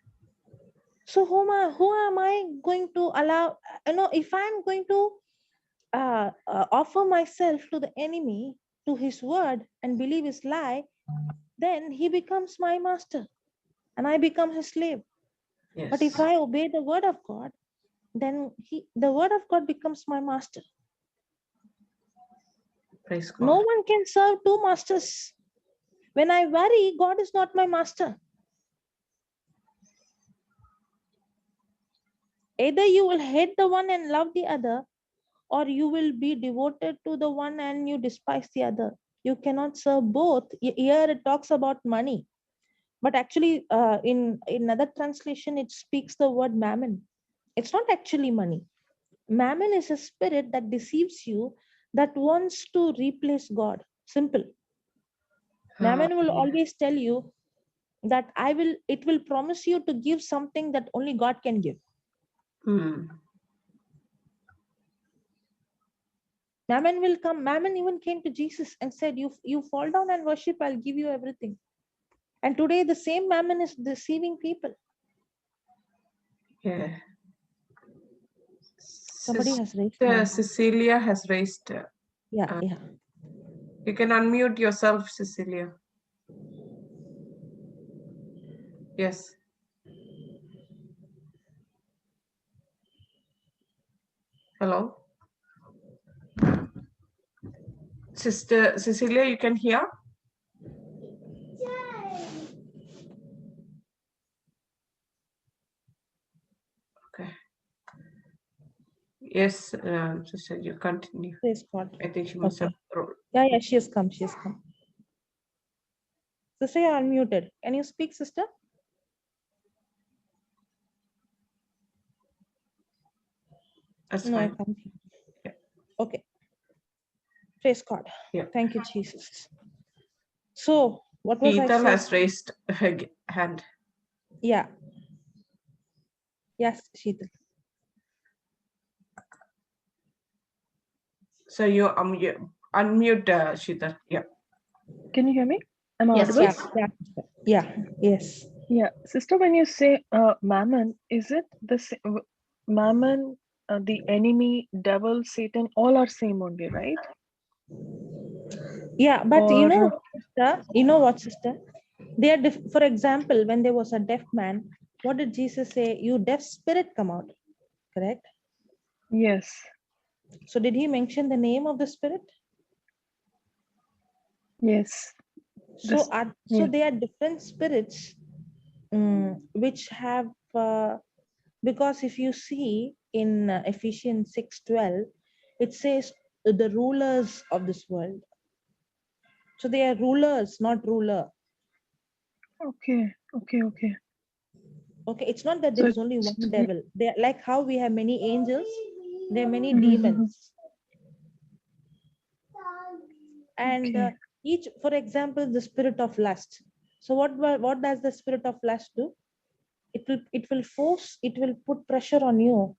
So who am I going to allow, if I'm going to offer myself to the enemy, to his word, and believe his lie, then he becomes my master and I become his slave. Yes. But if I obey the word of God, then the word of God becomes my master. Praise God. No one can serve two masters. When I worry, God is not my master. Either you will hate the one and love the other, or you will be devoted to the one and you despise the other. You cannot serve both. Here it talks about money, but actually in another translation, it speaks the word mammon. It's not actually money. Mammon is a spirit that deceives you, that wants to replace God. Simple. Mammon will always tell you that it will promise you to give something that only God can give. Mammon will come. Mammon even came to Jesus and said, you fall down and worship, I'll give you everything. And today the same mammon is deceiving people. Yeah. Somebody has raised hand. Cecilia has raised. Yeah. You can unmute yourself, Cecilia. Yes. Hello. Sister Cecilia, you can hear? Okay. Yes, sister, you continue. Praise God. I think she must have. Yeah, she has come. She has come. Sister, you're unmuted. Can you speak, sister? That's No, I fine. can't. Yeah. Okay. Praise God. Yeah. Thank you, Jesus. So, what was I Ethel saying? has raised her hand. Yeah. Yes, Sheetal. So you unmute Shita. Yeah. Can you hear me? Am I Yes, audible? Yeah, yes. yeah, sister. Yeah, yes. Yeah, sister, when you say mammon, is it the mammon, the enemy, devil, Satan, all are same only, right? Yeah, but you know Or what, sister? You know what, sister? They are for example, when there was a deaf man, what did Jesus say? You deaf spirit come out, correct? yes, So did he mention the name of the spirit? yes, So this, so yeah, they are different spirits, which have because if you see in Ephesians 6:12, it says the rulers of this world. So they are rulers, not ruler. okay, okay, okay. Okay, it's not that there So is only one devil. They are like how we have many angels, there are many mhm, demons. And okay, each, for example, the spirit of lust. So what does the spirit of lust do? It will force, it will put pressure on you.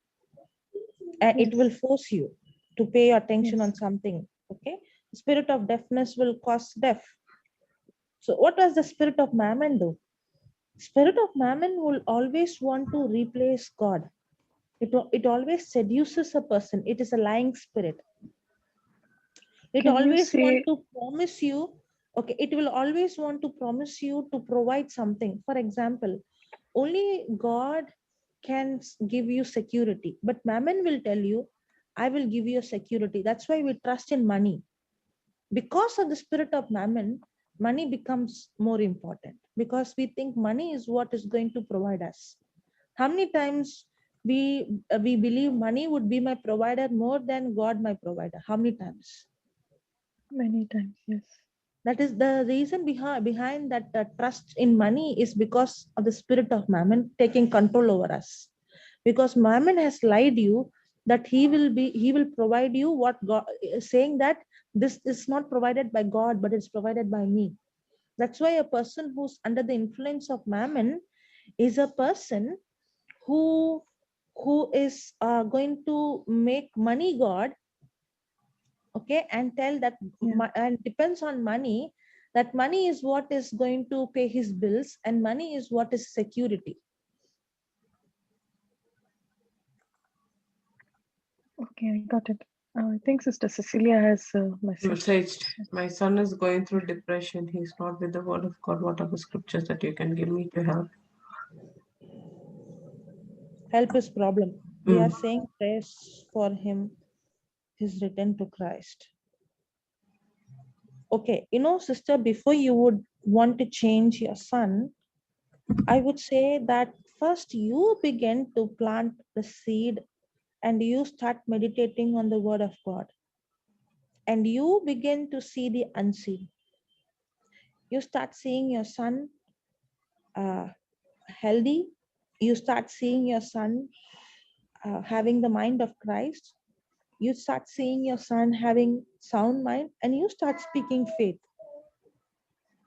It will yes, force you to pay attention yes, on something. Okay, the spirit of deafness will cause deaf. So what does the spirit of mammon do? Spirit of mammon will always want to replace God. It always seduces a person. It is a lying spirit. It can you always want say, to promise you. Okay, it will always want to promise you to provide something. For example, only God can give you security, but mammon will tell you, I will give you a security. That's why we trust in money. Because of the spirit of mammon, money becomes more important, because we think money is what is going to provide us. How many times we believe money would be my provider more than God my provider? How many times? many times, yes, That is the reason behind that trust in money, is because of the spirit of mammon taking control over us. Because mammon has lied you that he will provide you what God is saying, that this is not provided by God, but it's provided by me. That's why a person who's under the influence of mammon is a person who is going to make money God. Okay, and tell that yeah, and depends on money, that money is what is going to pay his bills, and money is what is security. okay, I got it. I think Sister Cecilia has a message. Messaged. My son is going through depression. He's not with the word of God. What are the scriptures that you can give me to help? Help his problem. We are Mm. saying prayers for him, his return to Christ. Okay, sister, before you would want to change your son, I would say that first you begin to plant the seed, and you start meditating on the word of God, and you begin to see the unseen. You start seeing your son healthy. You start seeing your son having the mind of Christ. You start seeing your son having sound mind, and you start speaking faith.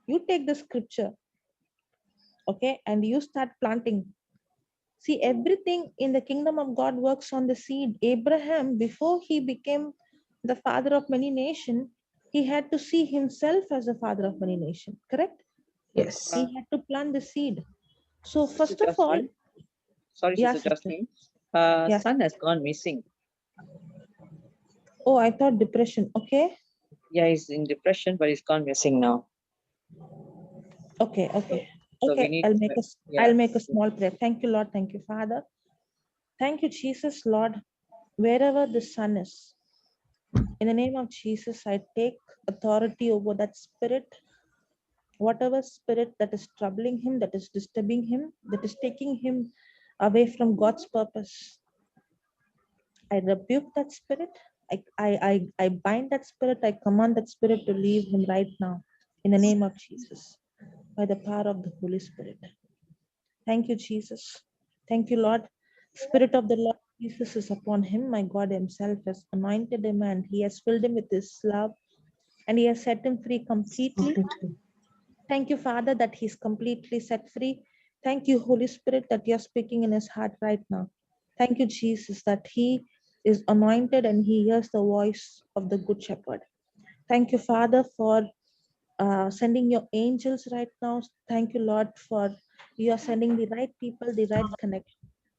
You take the scripture, okay, and you start planting. See, everything in the kingdom of God works on the seed. Abraham, before he became the father of many nations, he had to see himself as the father of many nations, correct? Yes. He had to plant the seed. So Sister first of all, Jocelyn. Sorry, yeah, Sister sister. Jocelyn. Yes. Son has gone missing. Oh, I thought depression. Okay. Yeah, he's in depression, but he's gone missing now. Okay. So we Okay. need, I'll make a small prayer. Thank you, Lord. Thank you, Father. Thank you, Jesus, Lord. Wherever the son is, in the name of Jesus, I take authority over that spirit. Whatever spirit that is troubling him, that is disturbing him, that is taking him away from God's purpose. I rebuke that spirit. I bind that spirit. I command that spirit to leave him right now in the name of Jesus by the power of the Holy Spirit. Thank you, Jesus. Thank you, Lord. Spirit of the Lord Jesus is upon him. My God himself has anointed him and he has filled him with his love and he has set him free completely. Thank you, Father, that he's completely set free. Thank you, Holy Spirit, that you're speaking in his heart right now. Thank you, Jesus, that he is anointed and he hears the voice of the Good Shepherd. Thank you, Father, for sending your angels right now. Thank you, Lord, for you are sending the right people, the right connection.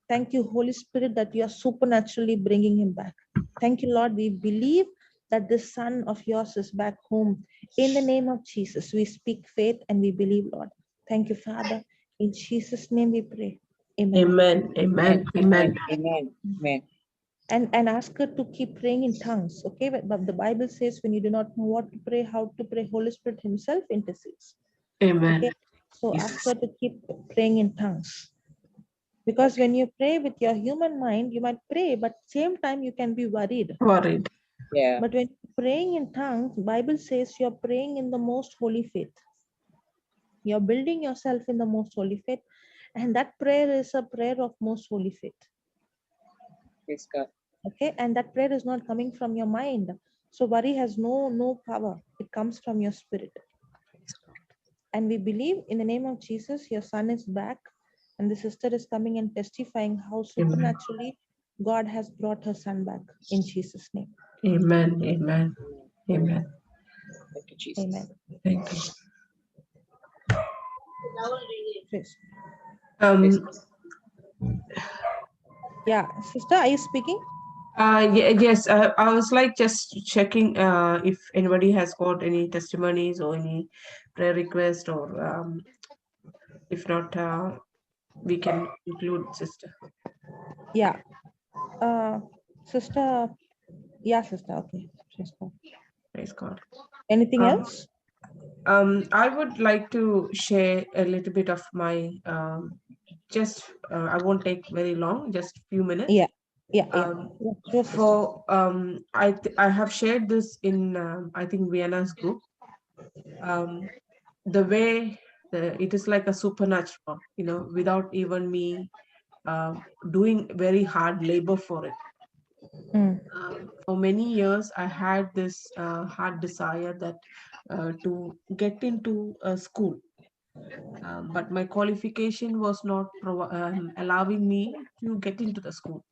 Thank you, Holy Spirit, that you are supernaturally bringing him back. Thank you, Lord. We believe that this son of yours is back home. In the name of Jesus, we speak faith and we believe, Lord. Thank you, Father. In Jesus' name we pray. Amen. Amen. Amen. Amen. Amen. Amen. And ask her to keep praying in tongues. Okay, but the Bible says when you do not know what to pray, how to pray, Holy Spirit himself intercedes. Amen. Okay, so ask Jesus. her to keep praying in tongues. Because when you pray with your human mind, you might pray, but same time you can be worried. Worried. Yeah. But when you're praying in tongues, Bible says you're praying in the most holy faith. You're building yourself in the most holy faith. And that prayer is a prayer of most holy faith. Praise God. Okay, and that prayer is not coming from your mind. So worry has no power. It comes from your spirit. And we believe in the name of Jesus, your son is back. And the sister is coming and testifying how supernaturally God has brought her son back in Jesus' name. Amen. Amen. Amen. Thank you, Jesus. Amen. Thank you. Praise. Praise Um, God. Yeah, sister, are you speaking? yes, I was like just checking if anybody has got any testimonies or any prayer request, or if not, we can include sister. Yeah. Sister, yeah, sister, okay. Praise God. Praise God. Anything Um, else? I would like to share a little bit of my just I won't take very long, just a few minutes. Yeah, yeah. Um, Yeah, sure, sister. I have shared this in I think Vienna's group. The way it is like a supernatural, without even me doing very hard labor for it. Mm, For many years, I had this hard desire that to get into a school, but my qualification was not allowing me to get into the school.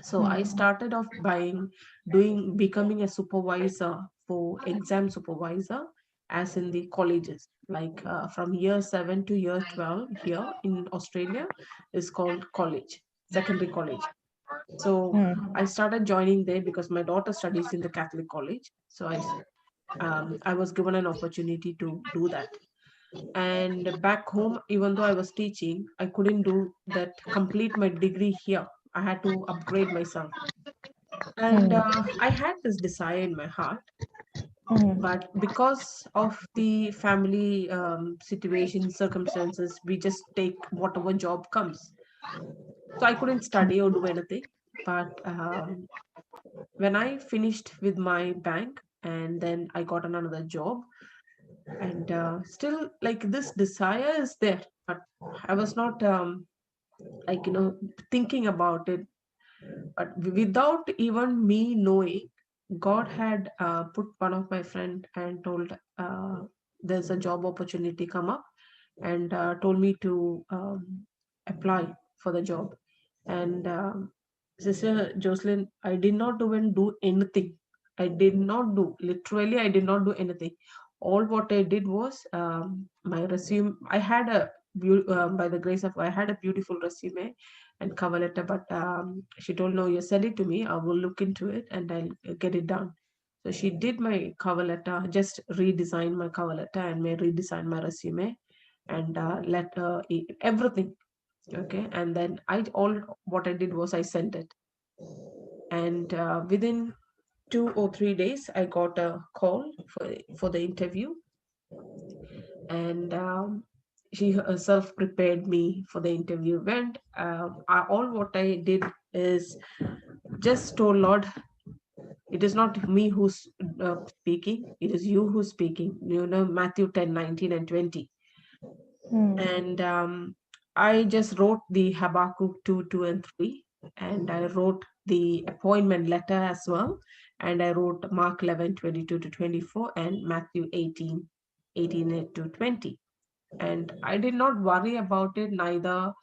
So I mm, started off by becoming a supervisor for exam supervisor, as in the colleges, like from year 7 to year 12 here in Australia is called college, secondary college. So mm, I started joining there because my daughter studies in the Catholic college. So I was given an opportunity to do that. And back home, even though I was teaching, I couldn't do that, complete my degree here. I had to upgrade myself. And mm, I had this desire in my heart, mm, but because of the family situation, circumstances, we just take whatever job comes. So I couldn't study or do anything. But when I finished with my bank, and then I got another job, and still like this desire is there, but I was not like thinking about it. But without even me knowing, God had put one of my friend and told there's a job opportunity come up, and told me to apply for the job. And Sister Jocelyn, I did not even do anything. I did not do, literally, I did not do anything. All what I did was my resume. I had by the grace of God, I had a beautiful resume and cover letter, but she told, no, you send it to me. I will look into it and I'll get it done. So she did my cover letter, just redesigned my cover letter and redesigned my resume and letter, everything. Okay. And then all what I did was I sent it. And within 2 or 3 days, I got a call for the interview. And she herself prepared me for the interview. Went all what I did is just told, Lord, it is not me who's speaking, it is you who's speaking. Matthew 10, 19 and 20. And I just wrote the Habakkuk 2, 2 and 3. And I wrote the appointment letter as well. And I wrote Mark 11, 22 to 24 and Matthew 18, 18 to 20. And I did not worry about it, neither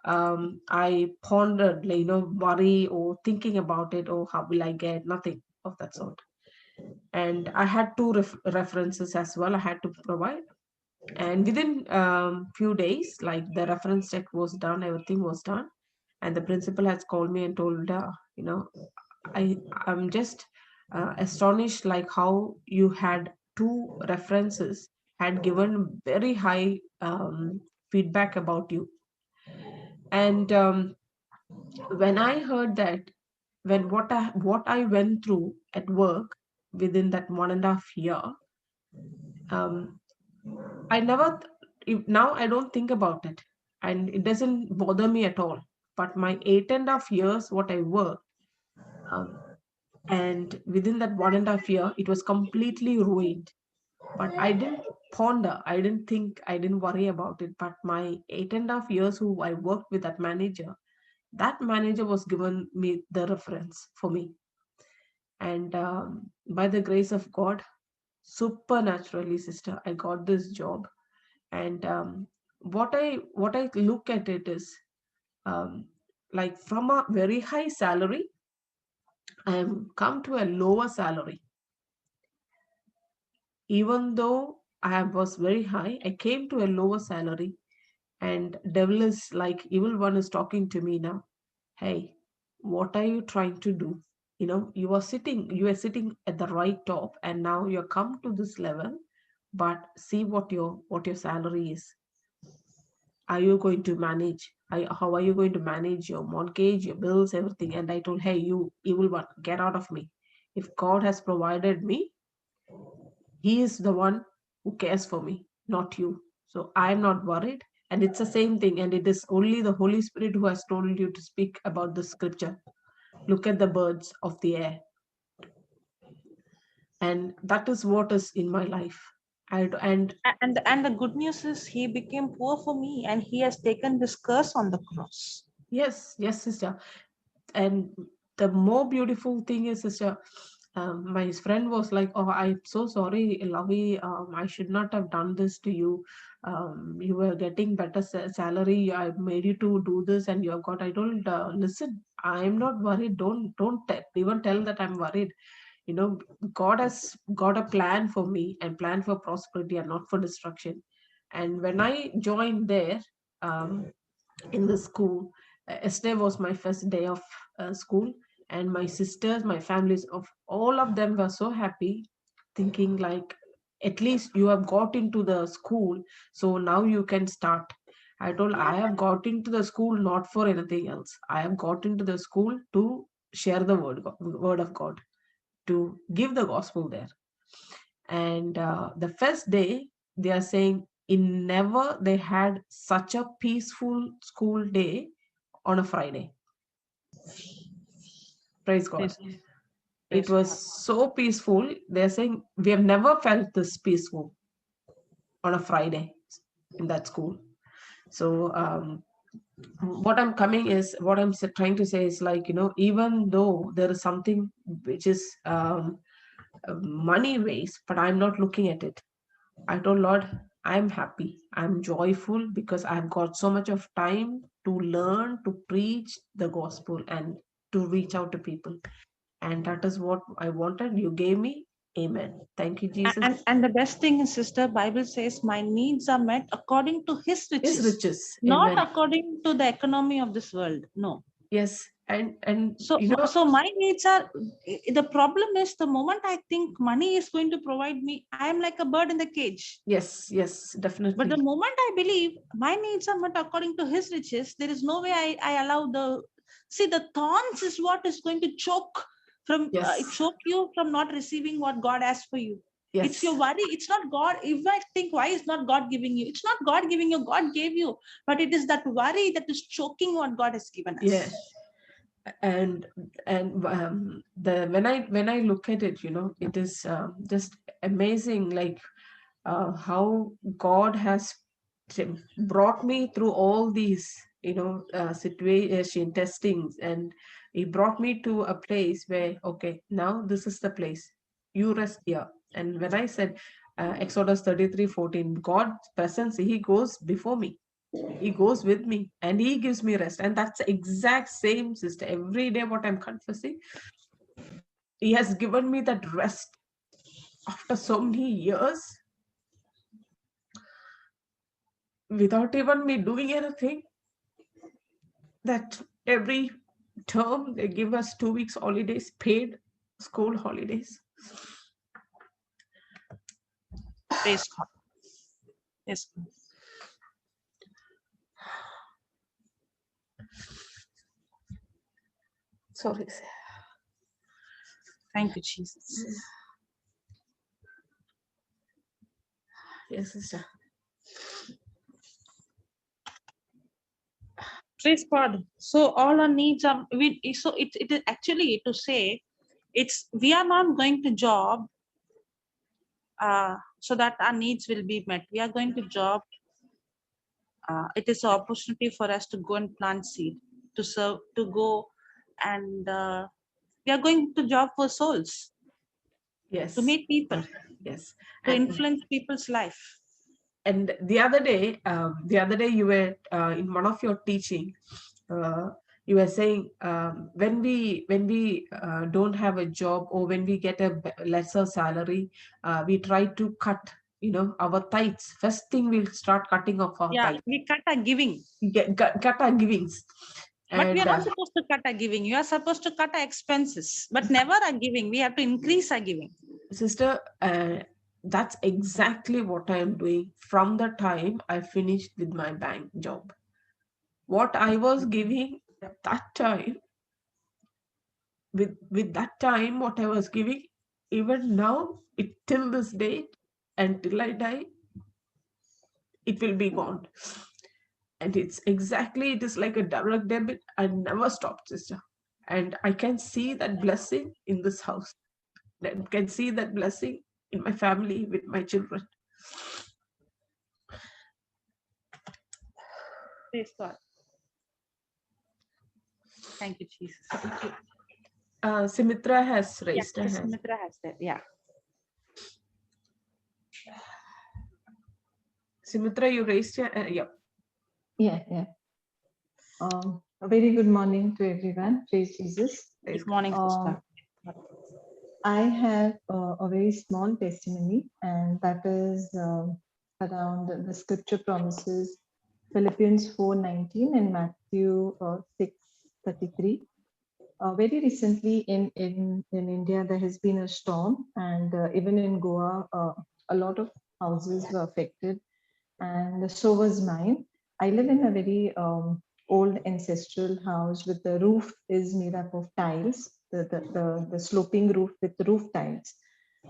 I pondered, worry or thinking about it, or how will I get, nothing of that sort. And I had two references as well I had to provide. And within few days, like the reference check was done, everything was done. And the principal has called me and told, I'm just astonished, like how you had two references had given very high feedback about you. And when I heard that, when what I went through at work within that 1.5 year, I never now I don't think about it, and it doesn't bother me at all. But my 8.5 years what I worked, and within that 1.5 year it was completely ruined. But I didn't ponder, I didn't think, I didn't worry about it. But my 8.5 years who I worked with that manager was given me the reference for me. And by the grace of God, supernaturally, sister, I got this job. And what I look at it is, like from a very high salary, I am come to a lower salary. Even though I was very high, I came to a lower salary. And devil is like, evil one is talking to me now. Hey, what are you trying to do? You are sitting at the right top, and now you're come to this level. But see what your salary is. Are you going to manage? How are you going to manage your mortgage, your bills, everything? And I told, hey, you evil one, get out of me. If God has provided me, he is the one who cares for me, not you. So I'm not worried. And it's the same thing. And it is only the Holy Spirit who has told you to speak about the scripture. Look at the birds of the air. And that is what is in my life. And the good news is he became poor for me, and he has taken this curse on the cross. yes, sister. And the more beautiful thing is, sister, my friend was like, oh, I'm so sorry, Lavi, I should not have done this to you. You were getting better salary, I made you to do this, and you have got. I told, listen, I'm not worried. Don't even tell that I'm worried. God has got a plan for me, and plan for prosperity and not for destruction. And when I joined there, in the school, yesterday was my first day of school, and my sisters, my families of all of them were so happy, thinking like, at least you have got into the school, so now you can start. I told, I have got into the school not for anything else. I have got into the school to share the word of God, to give the gospel there. And the first day, they are saying, in never they had such a peaceful school day on a Friday. Praise God. It was so peaceful. They're saying, we have never felt this peaceful on a Friday in that school. So what I'm trying to say is, like, even though there is something which is money waste, but I'm not looking at it. I told Lord, I'm happy, I'm joyful, because I've got so much of time to learn, to preach the gospel, and to reach out to people. And that is what I wanted. You gave me. Amen. Thank you, Jesus. And the best thing is, sister, Bible says my needs are met according to his riches. His riches. Not Amen. according to the economy of this world. No. Yes. And so my needs are, the problem is, the moment I think money is going to provide me, I am like a bird in the cage. Yes, definitely. But the moment I believe my needs are met according to his riches, there is no way I allow the thorns is what is going to choke you from not receiving what God has for you. Yes. It's your worry. It's not God. If I think, why is not God giving you? It's not God giving you. God gave you. But it is that worry that is choking what God has given us. Yes. and the when I look at it, it is just amazing, like how God has brought me through all these situation testings, and he brought me to a place where, okay, now this is the place, you rest here. And when I said Exodus 33:14, God's presence, he goes before me, he goes with me, and he gives me rest. And that's the exact same, sister, every day what I'm confessing. He has given me that rest after so many years, without even me doing anything. That every term they give us 2 weeks holidays, paid school holidays. Praise God. Yes. Sorry. Thank you, Jesus. Yes, sister. Praise God. So all our needs are, so it is actually to say, we are not going to job so that our needs will be met. We are going to job. It is an opportunity for us to go and plant seed, to serve, to go, and we are going to job for souls. Yes. To meet people. Yes. To influence people's life. And the other day you were in one of your teaching, you were saying, when we don't have a job, or when we get a lesser salary, we try to cut our tithes. First thing, we'll start cutting off our tithes. We cut our giving. Cut our givings. But we are not supposed to cut our giving. You are supposed to cut our expenses, but never our giving. We have to increase our giving. Sister, that's exactly what I am doing from the time I finished with my bank job. What I was giving at that time, with that time, what I was giving, even now, till this date, until I die, it will be gone. And it is like a direct debit. I never stopped, sister. And I can see that blessing in this house. I can see that blessing in my family, with my children. Praise God. Thank you, Jesus. Thank you. Sumitra has raised her hand. Sumitra has that, yeah. Sumitra, you raised your hand. Yeah. A very good morning to everyone. Praise Jesus. Good morning, sister. I have a very small testimony, and that is around the scripture promises, Philippians 4:19 and Matthew 6:33. Very recently in India, there has been a storm, and even in Goa, a lot of houses were affected, and so was mine. I live in a very old ancestral house with the roof is made up of tiles, the sloping roof with roof tiles.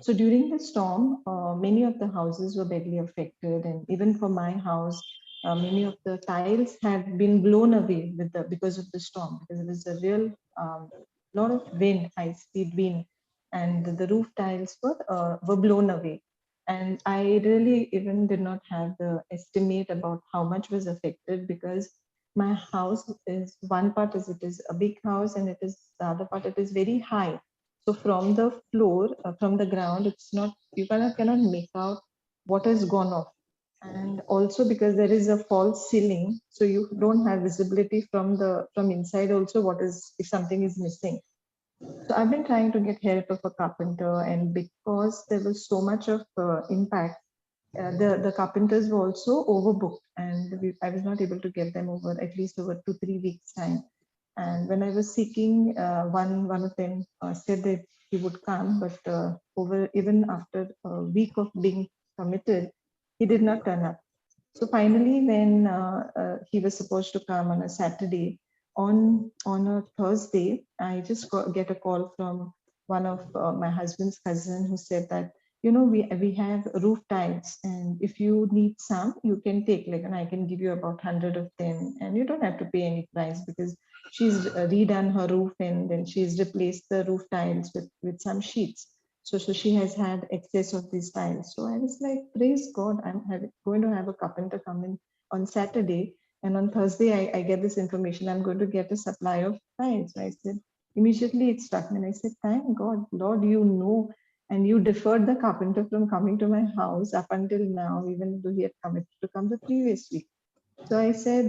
So during the storm, many of the houses were badly affected, and even for my house, many of the tiles had been blown away because of the storm, because it was a real lot of wind, high-speed wind, and the roof tiles were blown away. And I really even did not have the estimate about how much was affected, because my house is, one part is, it is a big house, and it is the other part, it is very high. So from the floor, from the ground, it's not, you cannot make out what has gone off. And also because there is a false ceiling, so you don't have visibility from inside also what is, if something is missing. So I've been trying to get help of a carpenter, and because there was so much of impact, the carpenters were also overbooked, and I was not able to get them over at least over 2-3 weeks time. And when I was seeking, one of them said that he would come, but even after a week of being committed, he did not turn up. So finally, when he was supposed to come on a Saturday, on a Thursday, I just get a call from one of my husband's cousin, who said that we have roof tiles, and if you need some, you can take, like, and I can give you about 100 of them, and you don't have to pay any price, because she's redone her roof, and then she's replaced the roof tiles with some sheets. So she has had excess of these tiles. So I was like, praise God, going to have a carpenter come in on Saturday, and on Thursday I get this information, I'm going to get a supply of tiles. So I said, immediately it struck me, and I said, thank God, Lord, and you deferred the carpenter from coming to my house up until now, even though he had committed to come the previous week. So I said,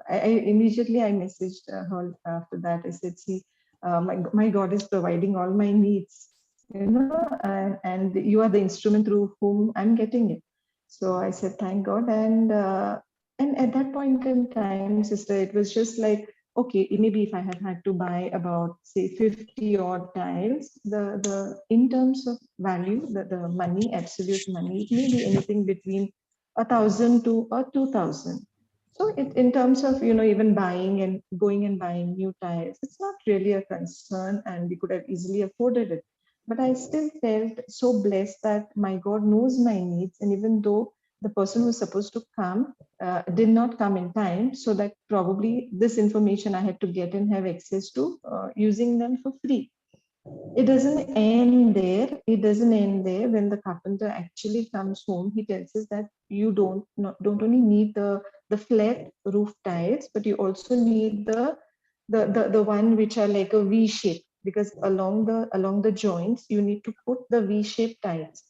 immediately I messaged her after that. I said, see, my God is providing all my needs, and you are the instrument through whom I'm getting it. So I said, thank God. And at that point in time, sister, it was just like, okay, maybe if I have had to buy about, say, 50 odd tiles, the in terms of value, the money, absolute money, it may be anything between 1,000 to 2,000. So in terms of, even buying and going and buying new tiles, it's not really a concern, and we could have easily afforded it. But I still felt so blessed that my God knows my needs. And even though the person who was supposed to come did not come in time, so that probably this information I had to get and have access to, using them for free. It doesn't end there. It doesn't end there. When the carpenter actually comes home, he tells us that you don't only need the flat roof tiles, but you also need the one which are like a V shape, because along the joints you need to put the V shaped tiles.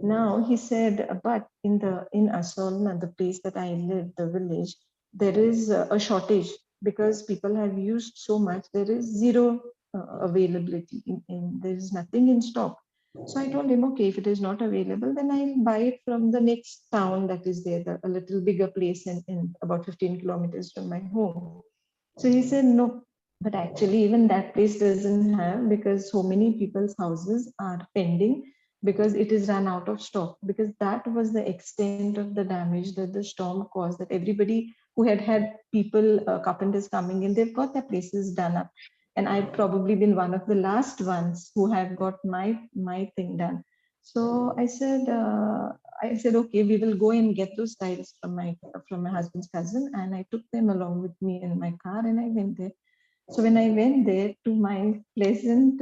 Now he said, but in Asolma, the place that I live, the village, there is a shortage, because people have used so much. There is zero availability. There is nothing in stock. So I told him, okay, if it is not available, then I'll buy it from the next town that is there, a little bigger place in about 15 kilometers from my home. So he said, no, but actually even that place doesn't have, because so many people's houses are pending because it is run out of stock, because that was the extent of the damage that the storm caused, that everybody who had people, carpenters coming in, they've got their places done up. And I've probably been one of the last ones who have got my thing done. So I said, okay, we will go and get those tiles from my husband's cousin, and I took them along with me in my car, and I went there. So when I went there, to my pleasant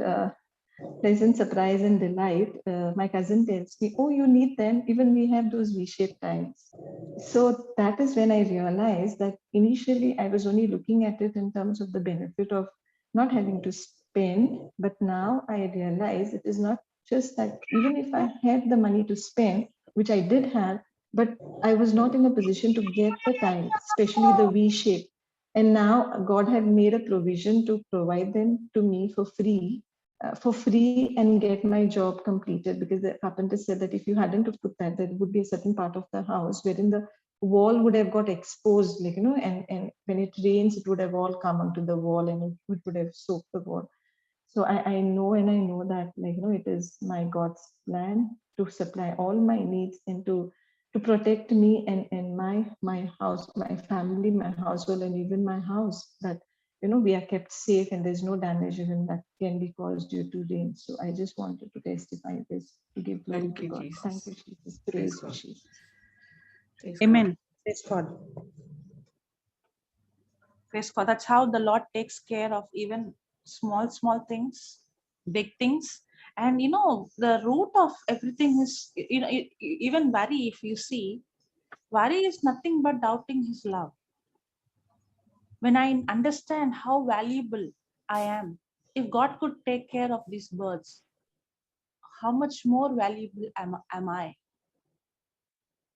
surprise and delight, my cousin tells me, oh, you need them? Even we have those V-shaped tiles. So that is when I realized that initially I was only looking at it in terms of the benefit of not having to spend, but now I realize it is not just that. Even if I had the money to spend, which I did have, but I was not in a position to get the tiles, especially the V shape. And now God had made a provision to provide them to me for free and get my job completed, because the carpenter said that if you hadn't put that, there would be a certain part of the house wherein the wall would have got exposed, like, and when it rains, it would have all come onto the wall, and it would have soaked the wall. So I know, and I know that, like, it is my God's plan to supply all my needs and to protect me and my house, my family, my household, and even my house, that we are kept safe and there's no damage even that can be caused due to rain. So I just wanted to testify this, to give glory Thank to you, God. Jesus. Thank you, Jesus. Praise Praise you, God. Jesus. Praise God. Amen. Praise God. Praise God. That's how the Lord takes care of even small things, big things. And the root of everything is, even worry, if you see, worry is nothing but doubting his love. When I understand how valuable I am, if God could take care of these birds, how much more valuable am I?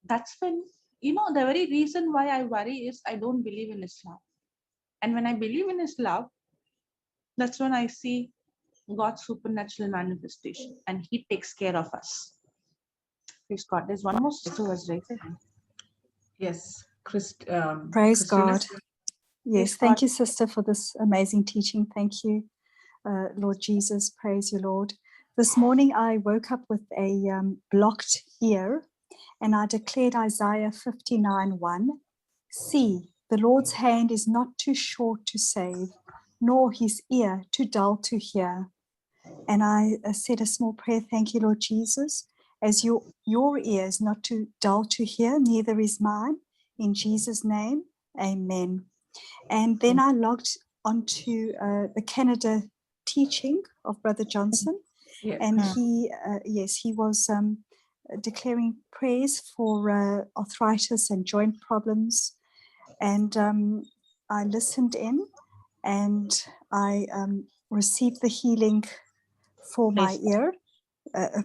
That's when, the very reason why I worry is I don't believe in his love. And when I believe in his love, that's when I see God's supernatural manifestation, and he takes care of us. Praise God. There's one more sister who has raised her hand. Yes, Praise Christina. God. Yes, Praise thank God. you, sister, for this amazing teaching. Thank you, Lord Jesus. Praise you, Lord. This morning I woke up with a blocked ear, and I declared Isaiah 59:1. See, the Lord's hand is not too short to save, nor his ear too dull to hear. And I said a small prayer, thank you, Lord Jesus. as your ear is not too dull to hear, neither is mine. In Jesus' name, amen. And then I logged onto the Canada teaching of Brother Johnson. Yes. And he was declaring prayers for arthritis and joint problems. And I listened in, and I received the healing for my ear.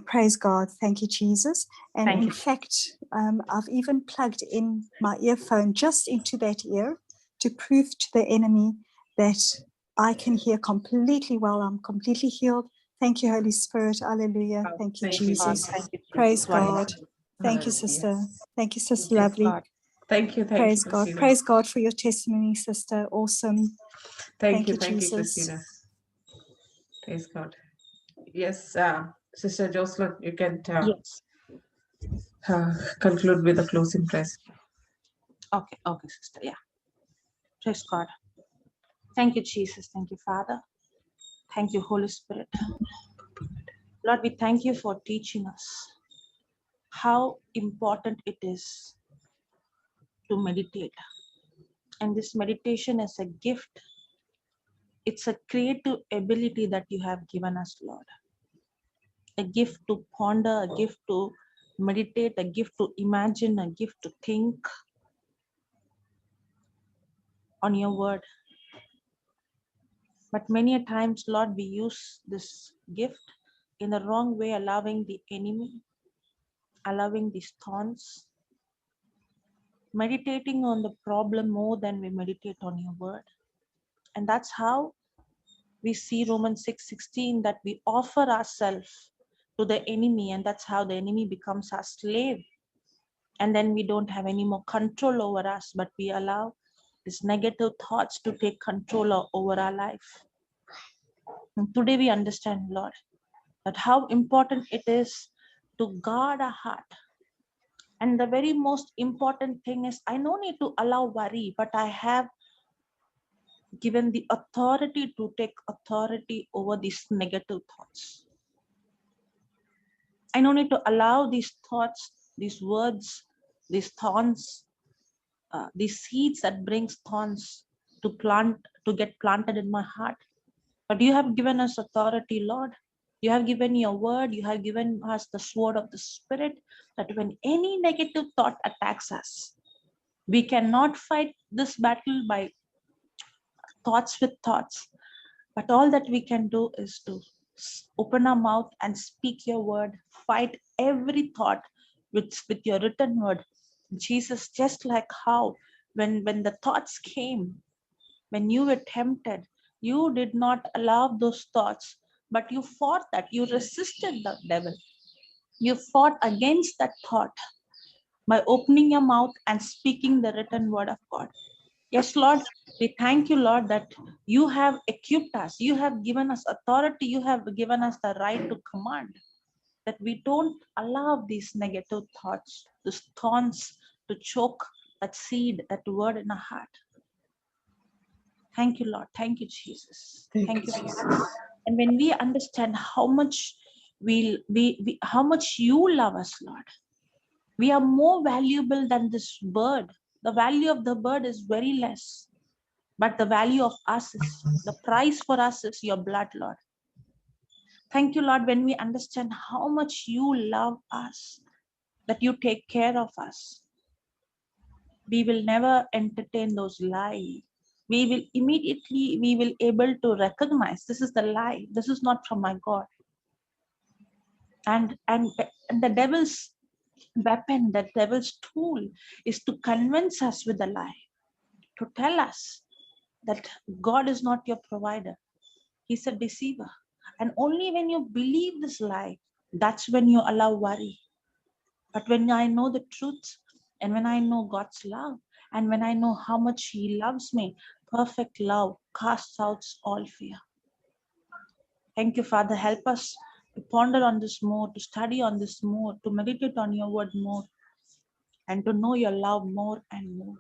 Praise God. Thank you, Jesus. And in fact, I've even plugged in my earphone just into that ear to prove to the enemy that I can hear completely well. I'm completely healed. Thank you, Holy Spirit. Hallelujah. Thank you, Jesus. Praise God. Thank you, sister. Thank you, sister Lovely. Thank you. Praise God. Christina. Praise God for your testimony, sister. Awesome. Thank you, Jesus. Christina. Praise God. Yes, Sister Jocelyn, you can Yes. Conclude with a closing prayer. Okay, sister. Yeah. Praise God. Thank you, Jesus. Thank you, Father. Thank you, Holy Spirit. Lord, we thank you for teaching us how important it is to meditate. And this meditation is a gift. It's a creative ability that you have given us, Lord. A gift to ponder, a gift to meditate, a gift to imagine, a gift to think on your word. But many a times, Lord, we use this gift in the wrong way, allowing the enemy, allowing these thorns, meditating on the problem more than we meditate on your word. And that's how we see Romans 6:16, that we offer ourselves to the enemy, and that's how the enemy becomes our slave. And then we don't have any more control over us, but we allow these negative thoughts to take control over our life. And today we understand, Lord, that how important it is to guard our heart. And the very most important thing is, I don't need to allow worry, but I have given the authority to take authority over these negative thoughts. I don't need to allow these thoughts, these words, these thorns, these seeds that brings thorns to get planted in my heart. But you have given us authority, Lord. You have given your word. You have given us the sword of the Spirit, that when any negative thought attacks us, we cannot fight this battle by thoughts with thoughts. But all that we can do is to open our mouth and speak your word. Fight every thought with your written word. Jesus, just like how when the thoughts came, when you were tempted, you did not allow those thoughts, but you fought that. You resisted the devil. You fought against that thought by opening your mouth and speaking the written word of God. Yes, Lord, we thank you, Lord, that you have equipped us. You have given us authority. You have given us the right to command, that we don't allow these negative thoughts, these thorns to choke that seed, that word in our heart. Thank you, Lord. Thank you, Jesus. Thank you, Father. And when we understand how much how much you love us, Lord, we are more valuable than this bird. The value of the bird is very less, but the value of us is, the price for us is your blood, Lord. Thank you, Lord, when we understand how much you love us, that you take care of us. We will never entertain those lies. We will able to recognize this is the lie. This is not from my God. And the devil's weapon, the devil's tool is to convince us with a lie, to tell us that God is not your provider. He's a deceiver. And only when you believe this lie, that's when you allow worry. But when I know the truth, and when I know God's love, and when I know how much He loves me, perfect love casts out all fear. Thank you, Father. Help us to ponder on this more, to study on this more, to meditate on your word more, and to know your love more and more.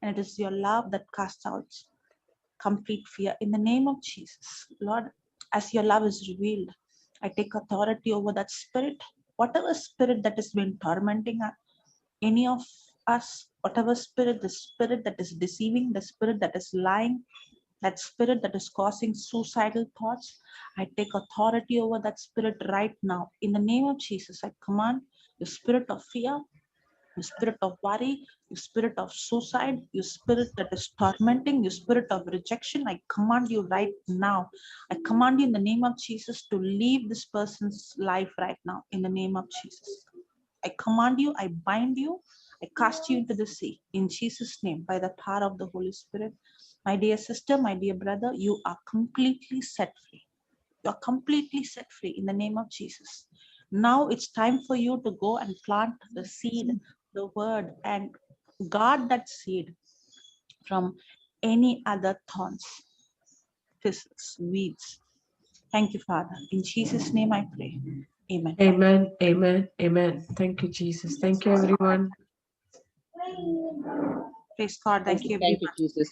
And it is your love that casts out complete fear. In the name of Jesus, Lord, as your love is revealed, I take authority over that spirit whatever spirit that has been tormenting any of us, whatever spirit, the spirit that is deceiving, the spirit that is lying, that spirit that is causing suicidal thoughts, I take authority over that spirit right now. In the name of Jesus, I command the spirit of fear, you spirit of worry, you spirit of suicide, you spirit that is tormenting, you spirit of rejection, I command you right now. I command you in the name of Jesus to leave this person's life right now, in the name of Jesus. I command you, I bind you, I cast you into the sea, in Jesus' name, by the power of the Holy Spirit. My dear sister, my dear brother, you are completely set free. You are completely set free in the name of Jesus. Now it's time for you to go and plant the seed, the word, and guard that seed from any other thorns, thistles, weeds. Thank you, Father. In Jesus' name I pray. Amen. Amen. Amen. Amen. Thank you, Jesus. Thank you, everyone. Praise God. Thank you, everyone. Thank you, Jesus.